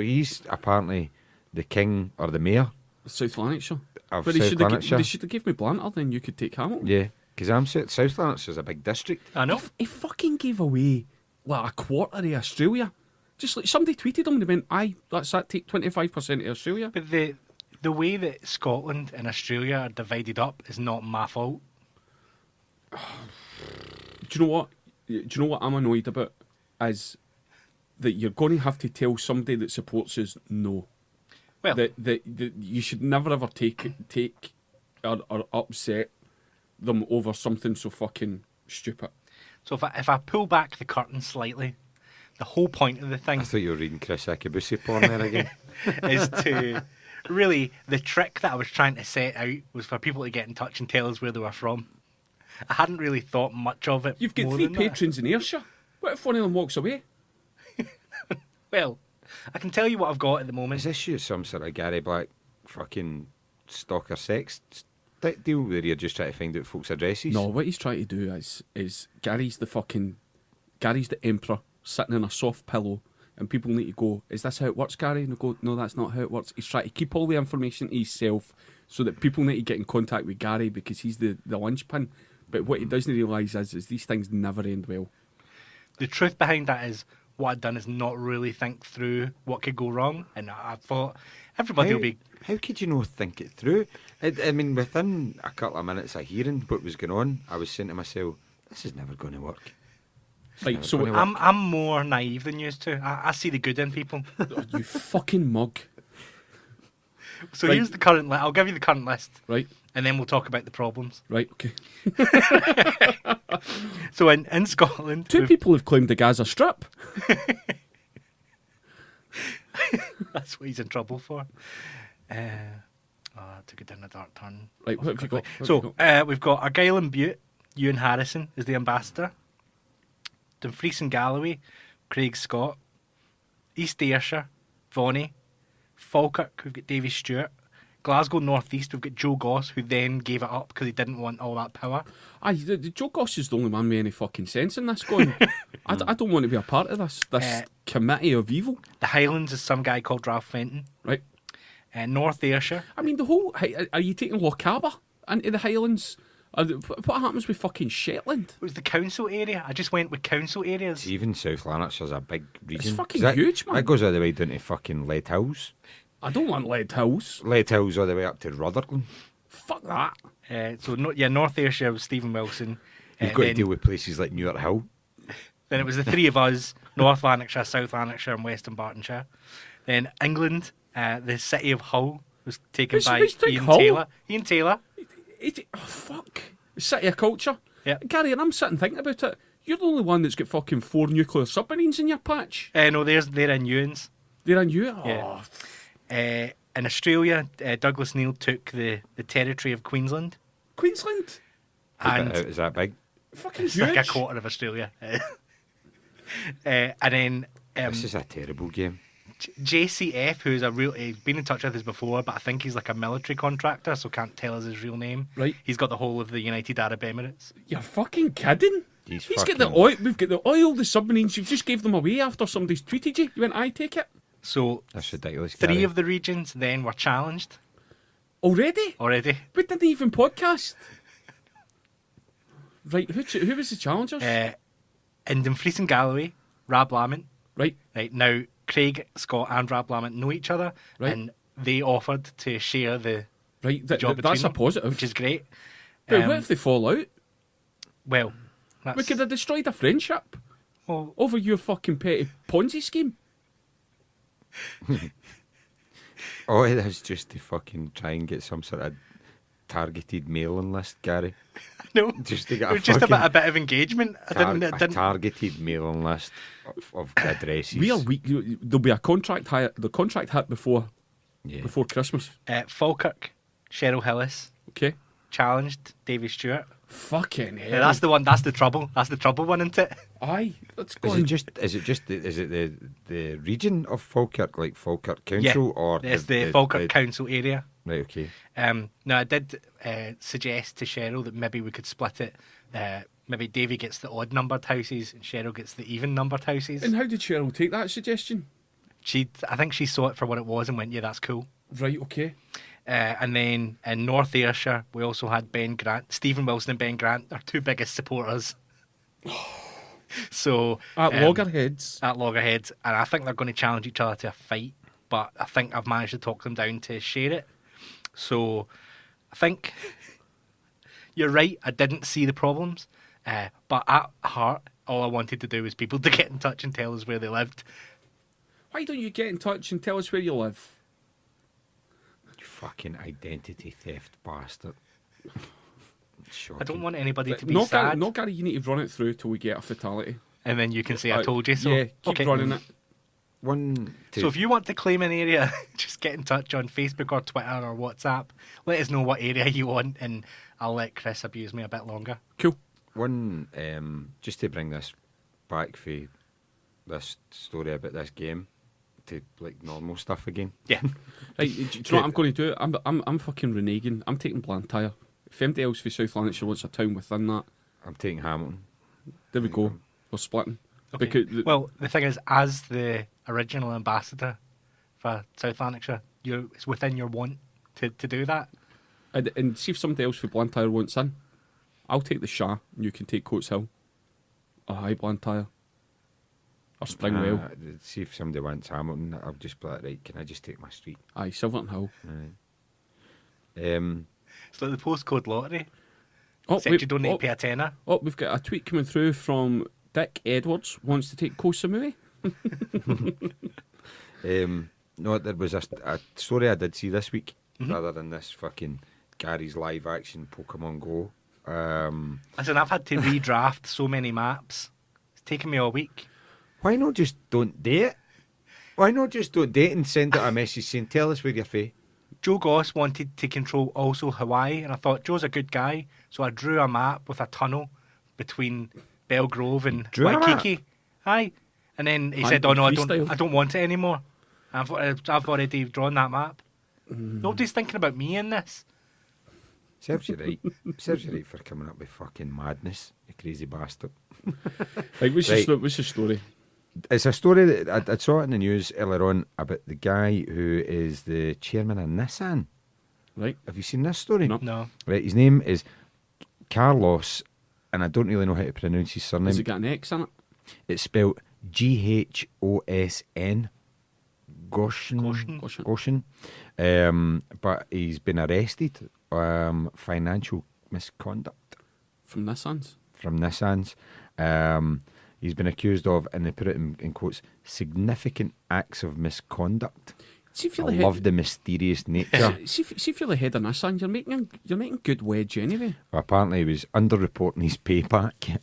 he's apparently the king or the mayor South Lanarkshire. of But South Lanarkshire. they should have given me Blantyre, then you could take Hamilton. Yeah, because South Lanarkshire's a big district. I know. He fucking gave away like a quarter of Australia. Just like somebody tweeted him and they went, aye, that's that, take 25% of Australia. But the way that Scotland and Australia are divided up is not my fault. Do you know what? Do you know what I'm annoyed about? Is that you're going to have to tell somebody that supports us no. Well, That you should never ever take or upset them over something so fucking stupid. so if I pull back the curtain slightly, the whole point of the thing I thought you were reading Chris Akabusi porn there again. is to really, the trick that I was trying to set out was for people to get in touch and tell us where they were from. I hadn't really thought much of it. You've got more 3 than that. patrons in Ayrshire. What if one of them walks away? Well, I can tell you what I've got at the Is moment. this you some sort of Gary Black fucking stalker sex deal where you're just trying to find out folks' addresses? No, what he's trying to do is Gary's the emperor sitting on a soft pillow, and people need to go, is this how it works, Gary? And they go, no, that's not how it works. He's trying to keep all the information to himself so that people need to get in contact with Gary because he's the linchpin. But what he doesn't realise is these things never end well. The truth behind that is what I'd done is not really think through what could go wrong, and I thought everybody will be. How could you not think it through? I mean, within a couple of minutes of hearing what was going on, I was saying to myself, this is never going to work. Right, so gonna work. I'm more naive than you two. I see the good in people. you fucking mug, So Right. here's the current list. I'll give you the current list, right? and then we'll talk about the problems. Right, okay. So in Scotland, 2 people have claimed the Gaza Strip. that's what he's in trouble for. I took it down a dark turn. Right, what have you got? So we've got Argyll and Bute. Ewan Harrison is the ambassador. Dumfries and Galloway, Craig Scott. East Ayrshire, Vonnie. Falkirk, we've got Davy Stewart. Glasgow North East, we've got Joe Goss, who then gave it up because he didn't want all that power. Aye, the Joe Goss is the only man with any fucking sense in this going. I don't want to be a part of this committee of evil. The Highlands is some guy called Ralph Fenton. Right. North Ayrshire, I mean, the whole. Are you taking Lochaber into the Highlands? What happens with fucking Shetland? it was the council area. I just went with council areas. Even South Lanarkshire's a big region. fucking 'Cause huge, man. That goes all the way down to fucking Lead Hills. I don't want Lead Hills. Lead Hills all the way up to Rutherglen. Fuck that. North Ayrshire was Stephen Wilson. You've got to then, deal with places like Newark Hill. then it was the three of us: North Lanarkshire, South Lanarkshire, and Western Bartonshire. Then England, the city of Hull was taken by Who's took Ian Hull? Taylor. Ian Taylor. Oh, fuck. City of culture. Yeah. Gary, and I'm sitting thinking about it. You're the only one that's got fucking 4 nuclear submarines in your patch. No, they're in Ewens. They're in you? Yeah. Oh, In Australia, Douglas Neil took the territory of Queensland. Queensland? And Is that big? Fucking it's huge. like a quarter of Australia. And then This is a terrible game. JCF, who's he's been in touch with us before, but I think he's like a military contractor, so can't tell us his real name. Right. He's got the whole of the United Arab Emirates. You're fucking kidding? He's got the oil. We've got the oil, the submarines. You've just gave them away after somebody's tweeted you. You went, I take it. So That's ridiculous. 3 Gary. of the regions then were challenged Already? already. We didn't even podcast. Right, who was the challengers? In Dumfries and Galloway, Rab Lamont. Right. Right now, Craig, Scott, and Rab Lamont know each other, Right. and they offered to share the Right, job between that's a them, positive. which is great. But what if they fall out? Well, that's, We could have destroyed a friendship well, over your fucking petty Ponzi scheme. All it is just to fucking try and get some sort of targeted mailing list, Gary. no, Just to get it was a just fucking a bit of engagement. I didn't. a targeted mailing list of addresses. We are weak. There'll be a contract hire. The contract hit before Yeah. Christmas. Falkirk, Cheryl Hillis Okay. challenged Davy Stewart. Fucking hell. Yeah, that's the one. That's the trouble. That's the trouble one, isn't it? Aye. That's Is going. it the region of Falkirk, like Falkirk Council, or it's the Falkirk Council area. Right, okay. No, I did suggest to Cheryl that maybe we could split it. Maybe Davy gets the odd numbered houses and Cheryl gets the even numbered houses. And how did Cheryl take that suggestion? I think she saw it for what it was and went, "Yeah, that's cool." Right. Okay. And then in North Ayrshire, we also had Ben Grant, Stephen Wilson, and Ben Grant, our 2 biggest supporters. So At Loggerheads. at Loggerheads, and I think they're going to challenge each other to a fight. But I think I've managed to talk them down to share it. So I think you're right. I didn't see the problems, but at heart, all I wanted to do was people to get in touch and tell us where they lived. Why don't you get in touch and tell us where you live? You fucking identity theft bastard. I don't want anybody to be No, sad, Gary, you need to run it through till we get a fatality. and then you can say I told you so. Yeah, keep okay. running it. One, two. So if you want to claim an area, just get in touch on Facebook or Twitter or WhatsApp. Let us know what area you want, and I'll let Chris abuse me a bit longer. Cool. One, just to bring this back for this story about this game to like normal stuff again. Yeah. Right, do you know what I'm going to do? I'm fucking reneging. I'm taking Blantyre. If anybody else for South Lanarkshire wants a town within that, I'm taking Hamilton. there we go. We're splitting. Okay. Because Well, the thing is, as the original ambassador for South Lanarkshire, it's within your want to do that. and see if somebody else for Blantyre wants in. I'll take the Shah, and you can take Coates Hill. Or High Blantyre. Or Springwell. See if somebody wants Hamilton. I'll just be like, right, can I just take my street? Aye, Silverton Hill. Right. It's like the postcode lottery. Oh, Except you don't need to pay a tenner. Oh, we've got a tweet coming through from Dick Edwards. Wants to take Koh Samui. No, there was a story I did see this week, rather than this fucking Gary's live action Pokemon Go. Listen, I've had to redraft so many maps. It's taken me a week. Why not just don't do it? Why not just don't do it and send out a message saying, tell us where you're from? Joe Goss wanted to control also Hawaii, and I thought Joe's a good guy, so I drew a map with a tunnel between Belgrove and Drew a Waikiki. Aye, and then he Aye, said, "Oh no, freestyle. I don't want it anymore. I've already drawn that map. Nobody's thinking about me in this." Serves you right. Serves you right for coming up with fucking madness, you crazy bastard. Right, what's Right. your story? It's a story that I saw it in the news earlier on about the guy who is the chairman of Nissan. Right. Have you seen this story? No. No, Right, his name is Carlos, and I don't really know how to pronounce his surname. Has it got an X in it? It's spelled Ghosn. Goshen. But he's been arrested. Financial misconduct From Nissan's. from Nissan's. He's been accused of, and they put it in quotes, significant acts of misconduct. See if I you're the love the mysterious nature. see if you're the head of Nissan, you're making good wedge anyway. Well, apparently he was underreporting his payback.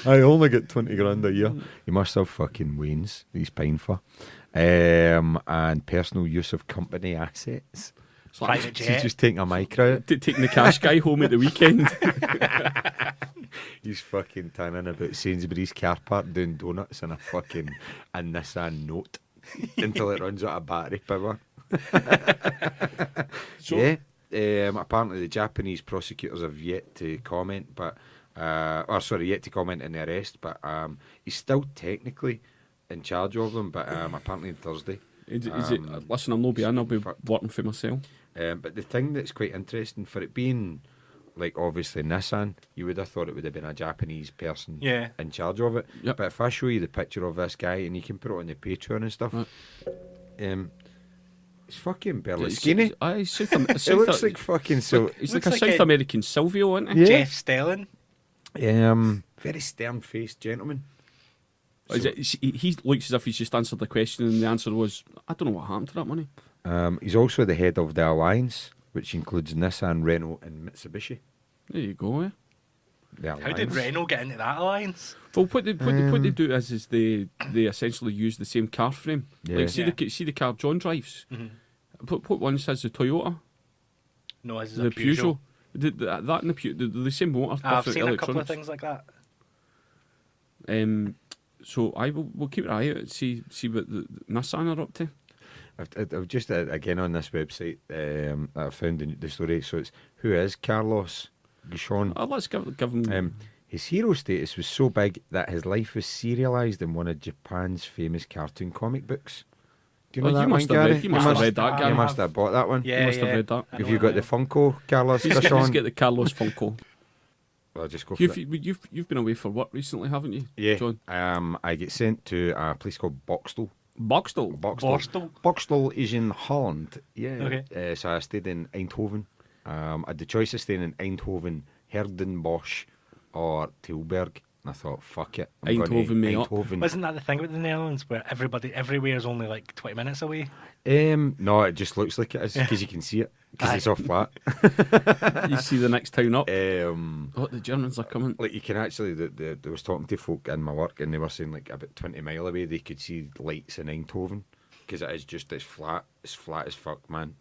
I only get 20 grand a year. He must have fucking wains he's paying for. And personal use of company assets. It's like Private He's jet. just taking a mic out. taking the cash guy home at the weekend. He's fucking tanning about Sainsbury's car park doing donuts in a Nissan Note until it runs out of battery power. So- Yeah. Apparently the Japanese prosecutors have yet to comment, yet to comment on the arrest, but he's still technically in charge of them, but apparently on Thursday. Is it, listen, I'm no being, I'll be working for myself. But the thing that's quite interesting, for it being like obviously Nissan, you would have thought it would have been a Japanese person Yeah. in charge of it. Yep. But if I show you the picture of this guy, and you can put it on the Patreon and stuff, Right. it's fucking Berlusconi. It It looks like fucking so. He's Looks like a like South a- American Silvio, isn't he? Yeah. Jeff Stelling. Very stern-faced gentleman. Is it, he looks as if he's just answered the question, and the answer was, I don't know what happened to that money. He's also the head of the alliance, which includes Nissan, Renault, and Mitsubishi. There you go. The How did alliance. Renault get into that alliance? Well, what they do is they essentially use the same car frame. Yeah. Like see the car John drives. What one says the Toyota, No, this is the a Peugeot. that and the Peugeot, the same motor. I've different seen a couple of electronics. things like that. So we'll keep our eye out and see what the Nissan are up to. I've just again on this website that I found the story. So it's who is Carlos Ghosn? Let's give him. His hero status was so big that his life was serialised in one of Japan's famous cartoon comic books. Do you know Oh, that you must one, have Gary? read- you must have read that, You Gary. must have bought that one. Yeah, You must have yeah. read that. I Have know you got the that. Funko, Carlos Let's Ghosn? get the Carlos Funko. I'll just go for it. You've been away for work recently, haven't you? Yeah. John. I get sent to a place called Boxtel. Boxtel. Boxtel is in Holland. Yeah. Okay. So I stayed in Eindhoven. I had the choice of staying in Eindhoven, Herdenbosch, or Tilburg. And I thought, fuck it. I'm going to Eindhoven me up. Eindhoven. Wasn't that the thing with the Netherlands where everywhere is only like 20 minutes away? No, it just looks like it is because you can see it because it's all flat. You see the next town up. Um, The Germans are coming. Like you can actually, I was talking to folk in my work and they were saying like about 20 mile away they could see lights in Eindhoven because it's flat as fuck, man.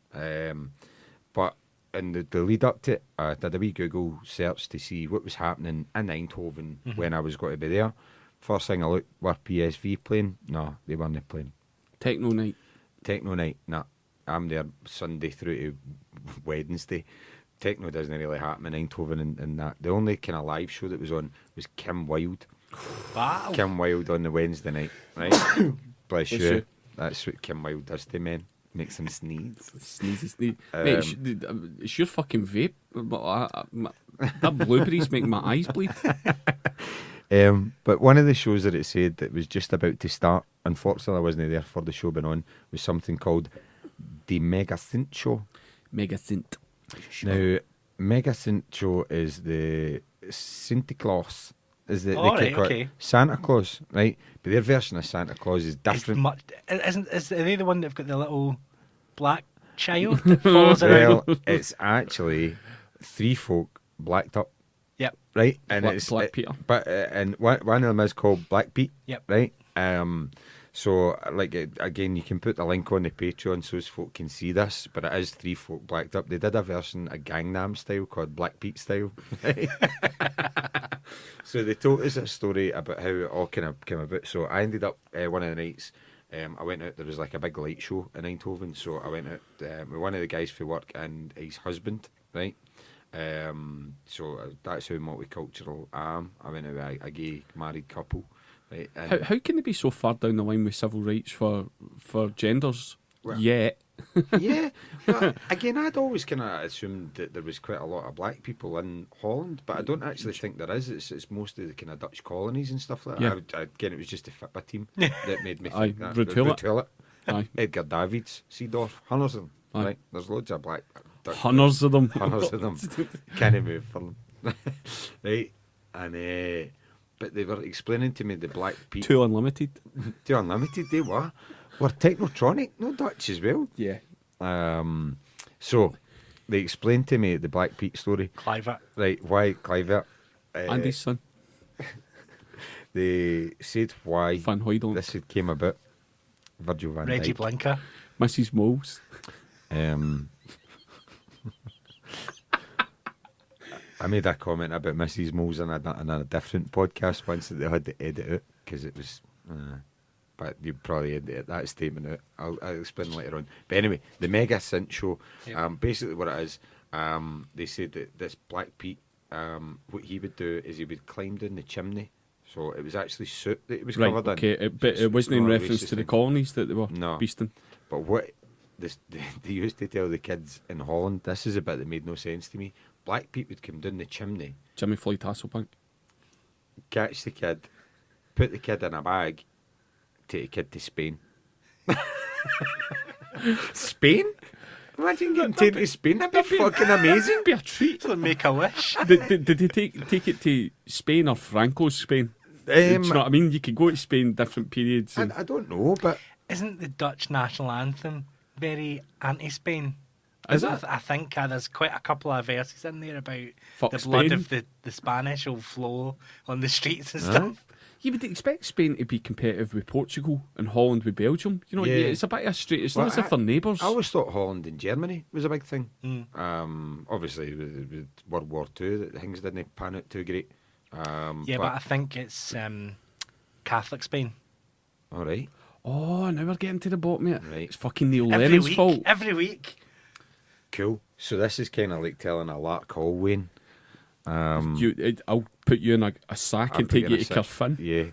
But in the lead up to it, I did a wee Google search to see what was happening in Eindhoven when I was going to be there. First thing I looked, were PSV playing? No, they weren't playing. Techno night. Techno night? Nah, I'm there Sunday through to Wednesday. Techno doesn't really happen in Eindhoven and that. The only kind of live show that was on was Kim Wilde. Wow. Kim Wilde on the Wednesday night, right? Bless you. you. That's what Kim Wilde does to men. Makes them sneeze. Sneeze. Mate, it's your fucking vape. That blueberries make my eyes bleed. But one of the shows that it said that was just about to start, unfortunately I wasn't there for the show being on, was something called the Mega Synth Show. Mega synth. Now, Mega Synth Show is the Santa Claus. Is the Oh, they right, call it okay. Santa Claus, right? But their version of Santa Claus is It's different. are they the one that've got the little black child that follows around? Well, it's actually three folk blacked up, Yep. right? And Black- it's Black Peter. But and one of them is called Black Pete, Yep. right? So like again, you can put the link on the Patreon so as folk can see this. But it is three folk blacked up. They did a version, a Gangnam style called Black Pete style. So they told us a story about how it all kind of came about. So I ended up one of the nights. I went out. There was like a big light show in Eindhoven. So I went out with one of the guys for work and his husband, right? So that's how multicultural I am. I went out with a gay married couple. Right? And How can they be so far down the line with civil rights for genders? Well- Yet. yeah, but again, I'd always kind of assumed that there was quite a lot of black people in Holland, but I don't actually think there is. It's mostly the kind of Dutch colonies and stuff like that. Yeah. Again, it was just the FIPA team that made me Aye, think that. Ruud Ruud Aye. Edgar Davids, Seedorf, hundreds of them. Aye. Right? There's loads of black. Dutch Hundreds of them. hundreds of them. Can't move for them. Right? And but they were explaining to me the Black Pete Too unlimited. to Unlimited, they were. We're Technotronic, no Dutch as well. Yeah. So they explained to me the Black Pete story. Cliver. Right, why Cliver? Andy's son. They said why Van Hooydonk. this had came about. Virgil van Reggie Dijk. Blinker. Mrs. Moles. I made a comment about Mrs. Moles in a different podcast once that they had to edit it because it was. But you probably edit that statement out. I'll explain later on. But anyway, the Mega Synth Show. Yep. Basically, what it is, they said that this Black Pete, what he would do is he would climb down the chimney. So it was actually soot that it was Right, covered okay. in. But it wasn't in not a reference racist to the thing. colonies that they were No. beasting. But what they used to tell the kids in Holland, this is a bit that made no sense to me. Black Pete would come down the chimney, Jimmy Floyd Hasselbank. catch the kid, put the kid in a bag, take the kid to Spain. Spain? Imagine getting taken to Spain. That'd be fucking amazing. It'd be a treat. So make a wish. Did they take it to Spain or Franco's Spain? Do you know what I mean? You could go to Spain different periods. And I don't know, but Isn't the Dutch national anthem very anti-Spain? Is I, it? I think there's quite a couple of verses in there about Fuck the blood Spain. of the Spanish will flow on the streets and Huh? stuff. you would expect Spain to be competitive with Portugal and Holland with Belgium. You know, Yeah. it's a bit of a straight. It's Well, not as if they're neighbours. I always thought Holland and Germany was a big thing. Mm. Obviously, with World War II, that things didn't pan out too great. Yeah, but I think it's Catholic Spain. All right. Oh, now we're getting to the bottom of it. Right. It's fucking Neil Every Lennon's week. fault. Every week. Cool. So this is kind of like telling a lark hall, Wayne. I'll put you in a sack I'll and put take in you a to sack. Carfin. Yeah.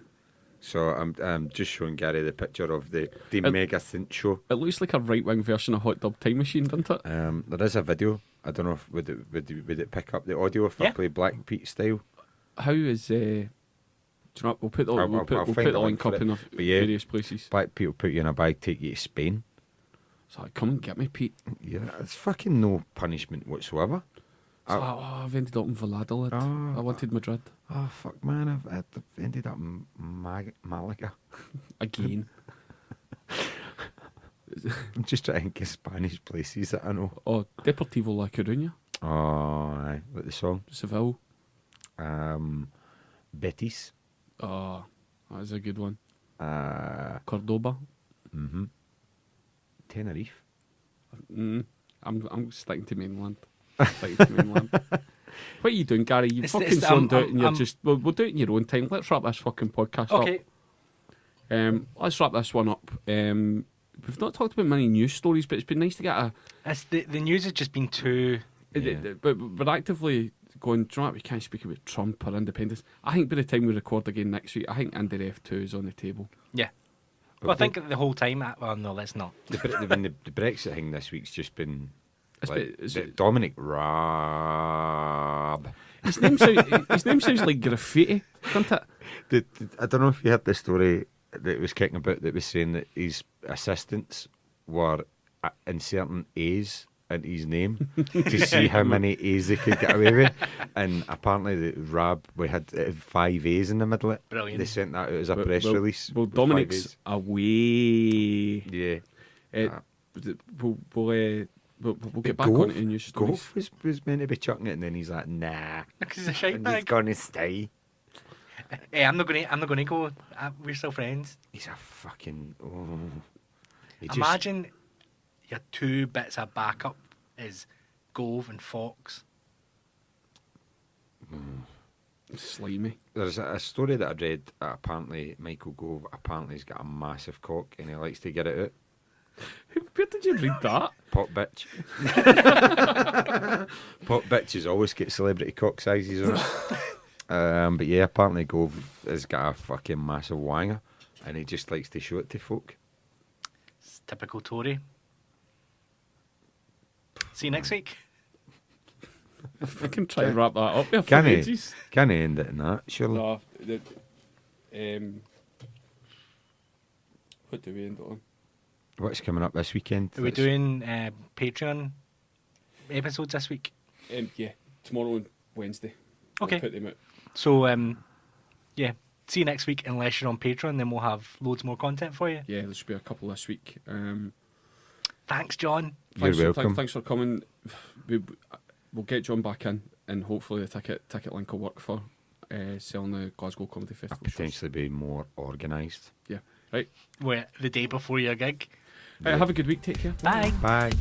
So I'm just showing Gary the picture of the It- Mega Synth Show. It looks like a right-wing version of Hot Dub Time Machine, doesn't it? There is a video. I don't know if would it pick up the audio if I Yeah. play Black Pete style. How is... do you know what? We'll put the, I'll we'll put, find we'll put the the link link up for in it. But yeah. various places. Black Pete will put you in a bag, take you to Spain. So come and get me, Pete. Yeah, it's fucking no punishment whatsoever. So, I've ended up in Valladolid. Oh. I wanted Madrid. Oh fuck, man! I've ended up in Malaga. Again. I'm just trying to think of Spanish places that I know. Oh, Deportivo La Coruña. Oh, aye, like the song. Seville. Betis. Oh, that is a good one. Uh, Cordoba. Tenerife. I'm sticking to mainland. Sticking to mainland. What are you doing, Gary? You It's- fucking it's- zoned out I'm- and you're I'm- just... We'll do it in your own time. Let's wrap this fucking podcast Okay. up. Let's wrap this one up. We've not talked about many news stories, but it's been nice to get a... It's the news has just been too... Yeah. But we're actively going, do you know what, we can't speak about Trump or independence. I think by the time we record again next week, I think Indiref 2 is on the table. Yeah. Well, I think the whole time... Well, no, let's not. the Brexit thing this week's just been It's like, been- it's- the Dominic Raab. His name sounds like graffiti, doesn't it? I don't know if you heard the story that was kicking about that was saying that his assistants were inserting A's into his name to see how many A's they could get away with, and apparently the Rab we had 5 A's in the middle of it. Brilliant. They sent that out as a press release. Well, with 5 Dominic's A's. away. Yeah. We'll get back on to news stories. Golf was meant to be chucking it, and then he's like, nah, Because he's a shite and he's bag. gonna stay. Hey, I'm not gonna go. We're still friends. He's a fucking. Oh. He Imagine your 2 bits of backup is Gove and Fox. Slimy. There's a story that I read. Apparently, Michael Gove has got a massive cock, and he likes to get it out. Where did you read that? Pop bitch. Pop bitches always get celebrity cock sizes on it. But yeah, apparently Gove has got a fucking massive wanger, and he just likes to show it to folk. It's typical Tory. See you next week. I can try and wrap that up there for Can he? ages. Can he end it in that? Surely. No, what do we end it on? What's coming up this weekend? Are we doing Patreon episodes this week? Yeah, tomorrow and Wednesday. Okay. I'll put them out. So, yeah, see you next week, unless you're on Patreon. Then we'll have loads more content for you. Yeah, there should be a couple this week. Thanks, John. You're welcome. Thanks for coming. We'll get John back in, and hopefully the ticket link will work for selling the Glasgow Comedy Festival shows. Potentially be more organised. Yeah, right. Wait, the day before your gig. Have a good week. Take care. Bye. Bye.